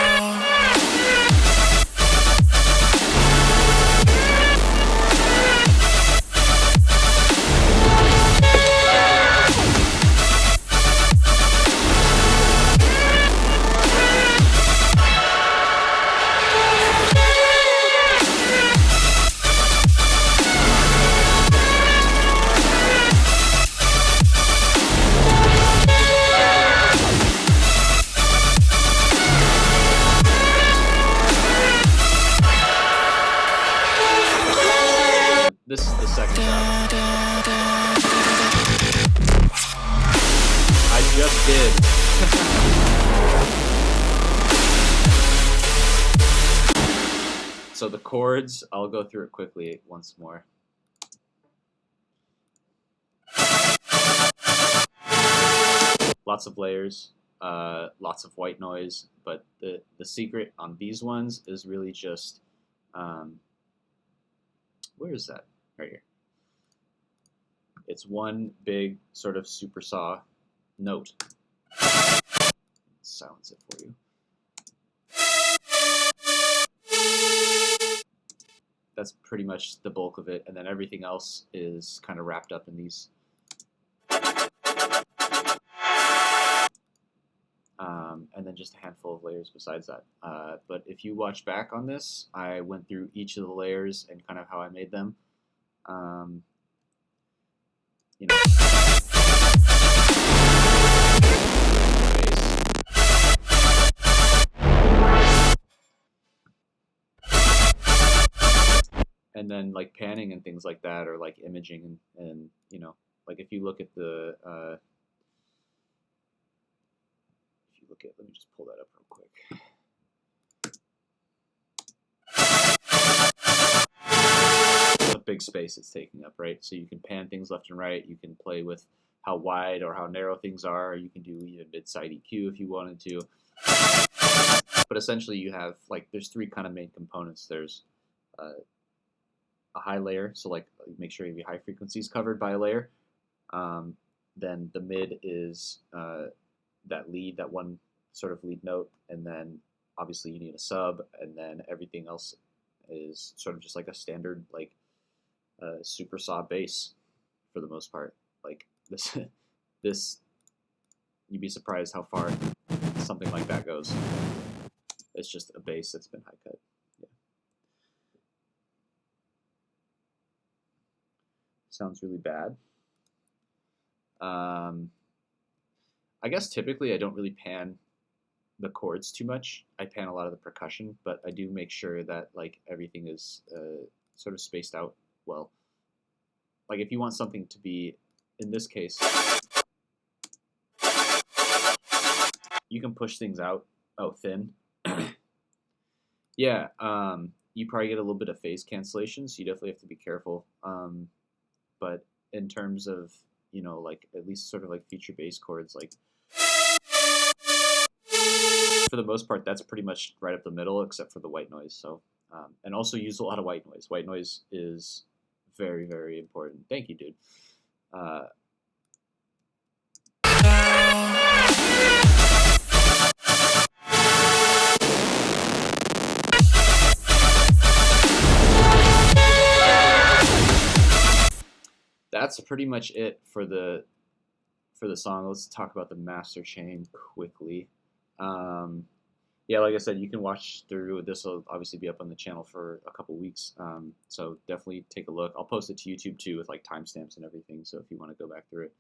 Speaker 1: did. So the chords, I'll go through it quickly once more. Lots of layers, lots of white noise, but the secret on these ones is really just, where is that? Right here. It's one big sort of super saw note. Silence it for you. That's pretty much the bulk of it, and then everything else is kind of wrapped up in these. And then just a handful of layers besides that. But if you watch back on this, I went through each of the layers and kind of how I made them. You know. And then like panning and things like that, or like imaging and you know, like if you look at the let me just pull that up real quick. A big space it's taking up, right? So you can pan things left and right. You can play with how wide or how narrow things are. You can do even mid-side EQ if you wanted to. But essentially you have like, there's three kind of main components. There's a high layer, so like make sure your high frequencies covered by a layer. Then the mid is that lead, that one sort of lead note, and then obviously you need a sub, and then everything else is sort of just like a standard like super saw bass for the most part. Like this you'd be surprised how far something like that goes. It's just a bass that's been high cut. Yeah. Sounds really bad. I guess typically I don't really pan the chords too much. I pan a lot of the percussion, but I do make sure that like everything is sort of spaced out well. Like if you want something to be, in this case, you can push things out, thin. Yeah, you probably get a little bit of phase cancellation, so you definitely have to be careful. But in terms of, you know, like at least sort of like feature bass chords, like for the most part, that's pretty much right up the middle, except for the white noise. So, and also use a lot of white noise. White noise is very, very important. Thank you, dude. That's pretty much it for the song. Let's talk about the master chain quickly. Yeah, like I said, you can watch through. This will obviously be up on the channel for a couple weeks, so definitely take a look. I'll post it to YouTube too with like timestamps and everything, so if you want to go back through it.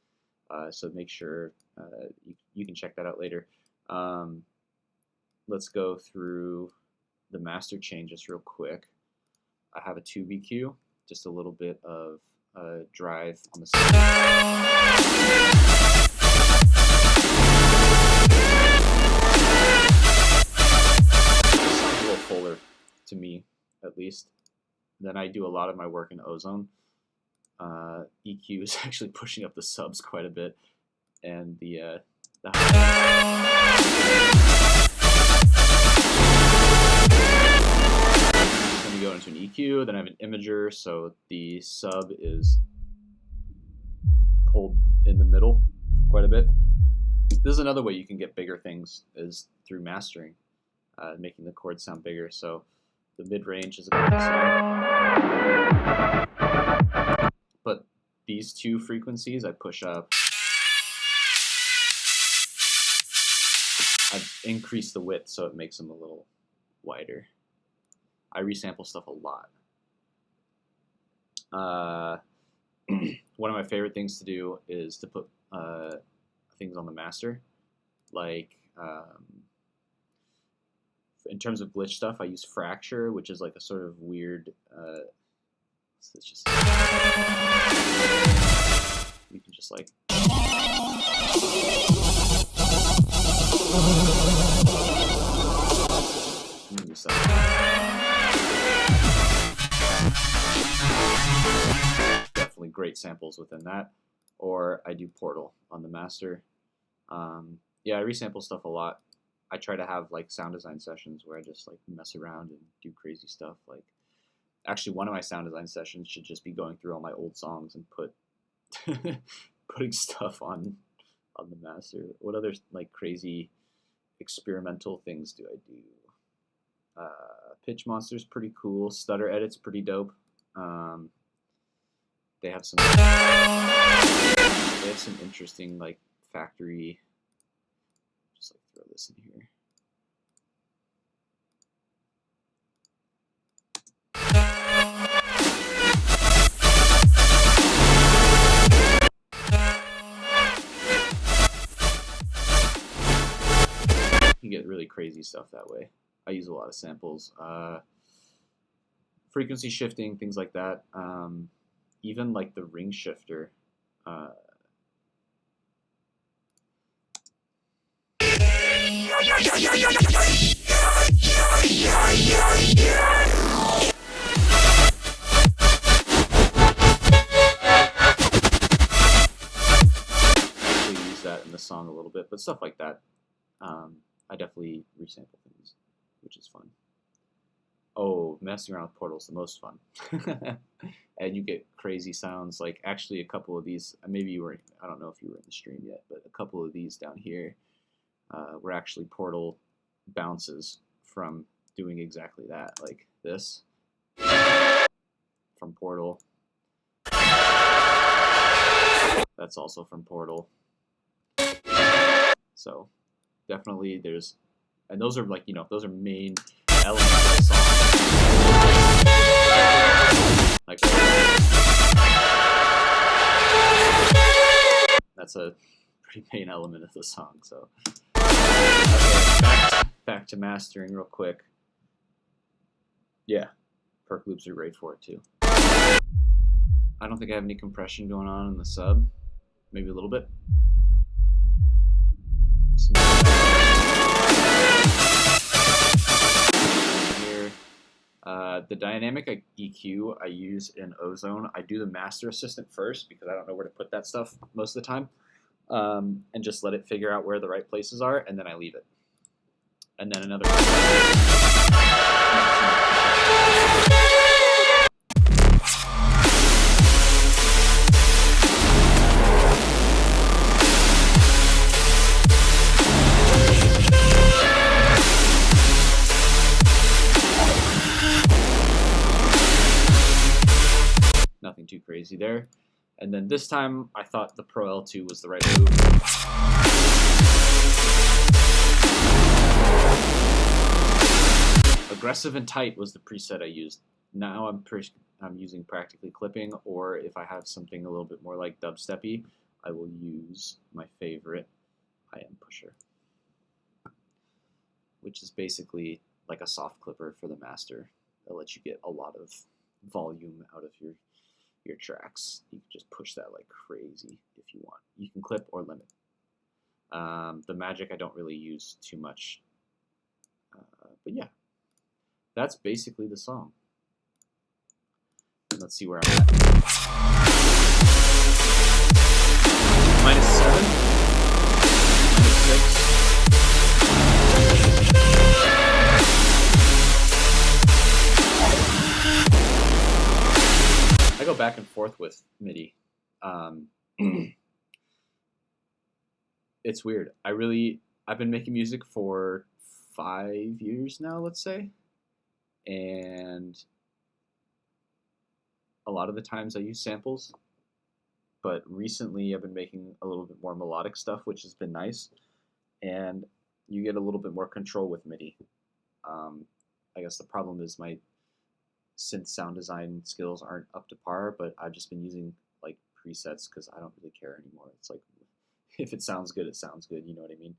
Speaker 1: So make sure you can check that out later. Let's go through the master chain just real quick. I have a 2BQ, just a little bit of drive on the side. Sounds a little fuller to me, at least. Then I do a lot of my work in Ozone. EQ is actually pushing up the subs quite a bit, and the then we go into an EQ. Then I have an imager, so the sub is pulled in the middle quite a bit. This is another way you can get bigger things, is through mastering, making the chords sound bigger. So the mid-range is about the same. But these two frequencies I push up. I've increased the width so it makes them a little wider. I resample stuff a lot. One of my favorite things to do is to put things on the master. Like, in terms of glitch stuff, I use Fracture, which is like a sort of weird, so it's just, you can just like, samples within that, or I do Portal on the master. Yeah, I resample stuff a lot. I try to have like sound design sessions where I just like mess around and do crazy stuff. Like, actually, one of my sound design sessions should just be going through all my old songs and putting stuff on the master. What other like crazy experimental things do I do? Pitch Monster's pretty cool. Stutter Edit's pretty dope. They have some interesting like factory. Just like throw this in here. You get really crazy stuff that way. I use a lot of samples, frequency shifting, things like that. Even like the ring shifter. Use that in the song a little bit, but stuff like that. I definitely resample things, which is fun. Oh, messing around with Portal's the most fun. And you get crazy sounds. Like, actually, a couple of these, maybe you were, I don't know if you were in the stream yet, but a couple of these down here were actually Portal bounces from doing exactly that. Like this from Portal. That's also from Portal. So definitely there's, and those are like, you know, those are main elements of the song. Like, that's a pretty main element of the song. So okay, back to mastering real quick. Yeah, perk loops are great for it too. I don't think I have any compression going on in the sub. Maybe a little bit. Here, the dynamic EQ I use in Ozone. I do the master assistant first because I don't know where to put that stuff most of the time, and just let it figure out where the right places are, and then I leave it. And then another. Nothing too crazy there. And then this time, I thought the Pro L2 was the right move. Aggressive and tight was the preset I used. Now I'm using practically clipping, or if I have something a little bit more like dubsteppy, I will use my favorite high-end pusher, which is basically like a soft clipper for the master that lets you get a lot of volume out of your tracks. You can just push that like crazy if you want. You can clip or limit. The magic I don't really use too much, but yeah, that's basically the song. Let's see where I'm at. -7, -6. I go back and forth with MIDI. It's weird. I've been making music for 5 years now, let's say. And a lot of the times I use samples. But recently I've been making a little bit more melodic stuff, which has been nice. And you get a little bit more control with MIDI. I guess the problem is my synth sound design skills aren't up to par, but I've just been using like presets because I don't really care anymore. It's like, if it sounds good, it sounds good, you know what I mean?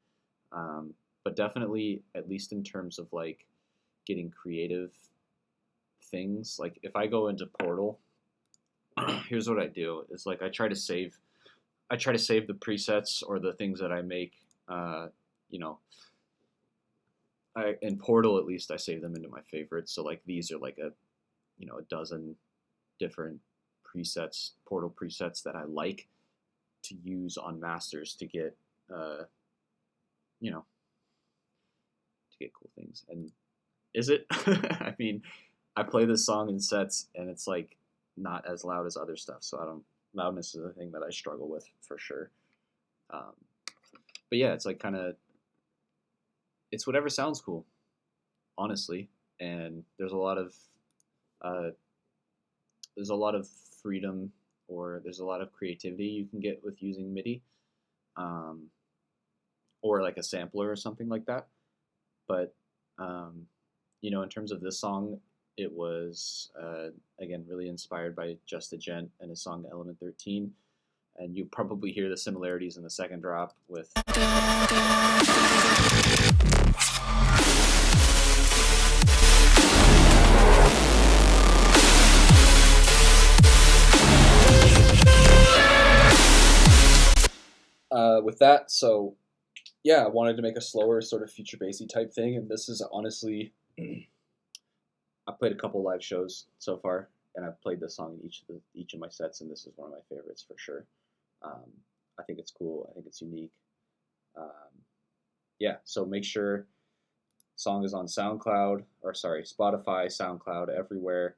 Speaker 1: But definitely, at least in terms of like getting creative things, like if I go into Portal, here's what I do. It's like I try to save the presets or the things that I make, you know, in Portal at least I save them into my favorites. So like these are like a dozen different presets, Portal presets that I like to use on masters to get, you know, to get cool things. And is it? I mean, I play this song in sets, and it's like not as loud as other stuff. So I don't. Loudness is a thing that I struggle with for sure. But yeah, it's like kind of, it's whatever sounds cool, honestly. And uh, there's a lot of freedom, or there's a lot of creativity you can get with using MIDI, um, or like a sampler or something like that. But in terms of this song, it was again really inspired by Just a Gent and his song Element 13, and you probably hear the similarities in the second drop with. With that, so yeah, I wanted to make a slower sort of future bassy type thing, and this is honestly, I played a couple live shows so far, and I've played this song in each of my sets, and this is one of my favorites for sure. I think it's cool. I think it's unique. Yeah, so make sure song is on SoundCloud, or sorry, Spotify, SoundCloud, everywhere.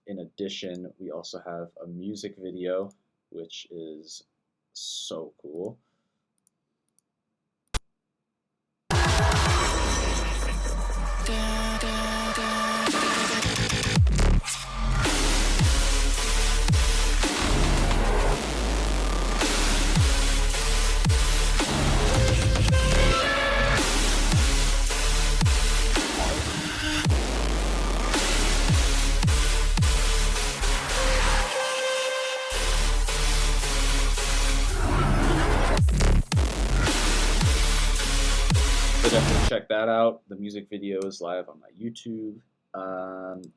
Speaker 1: In addition, we also have a music video, which is so cool. So definitely check that out. The music video is live on my YouTube.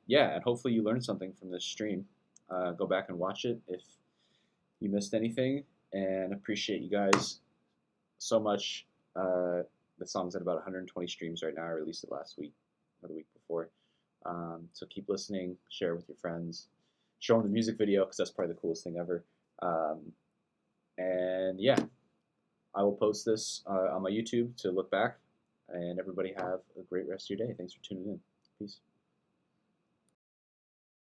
Speaker 1: Yeah, and hopefully you learned something from this stream. Go back and watch it if you missed anything, and appreciate you guys so much. The song's at about 120 streams right now. I released it last week or the week before. So keep listening, share with your friends, show them the music video because that's probably the coolest thing ever. And yeah, I will post this on my YouTube to look back. And everybody have a great rest of your day. Thanks for tuning in. Peace.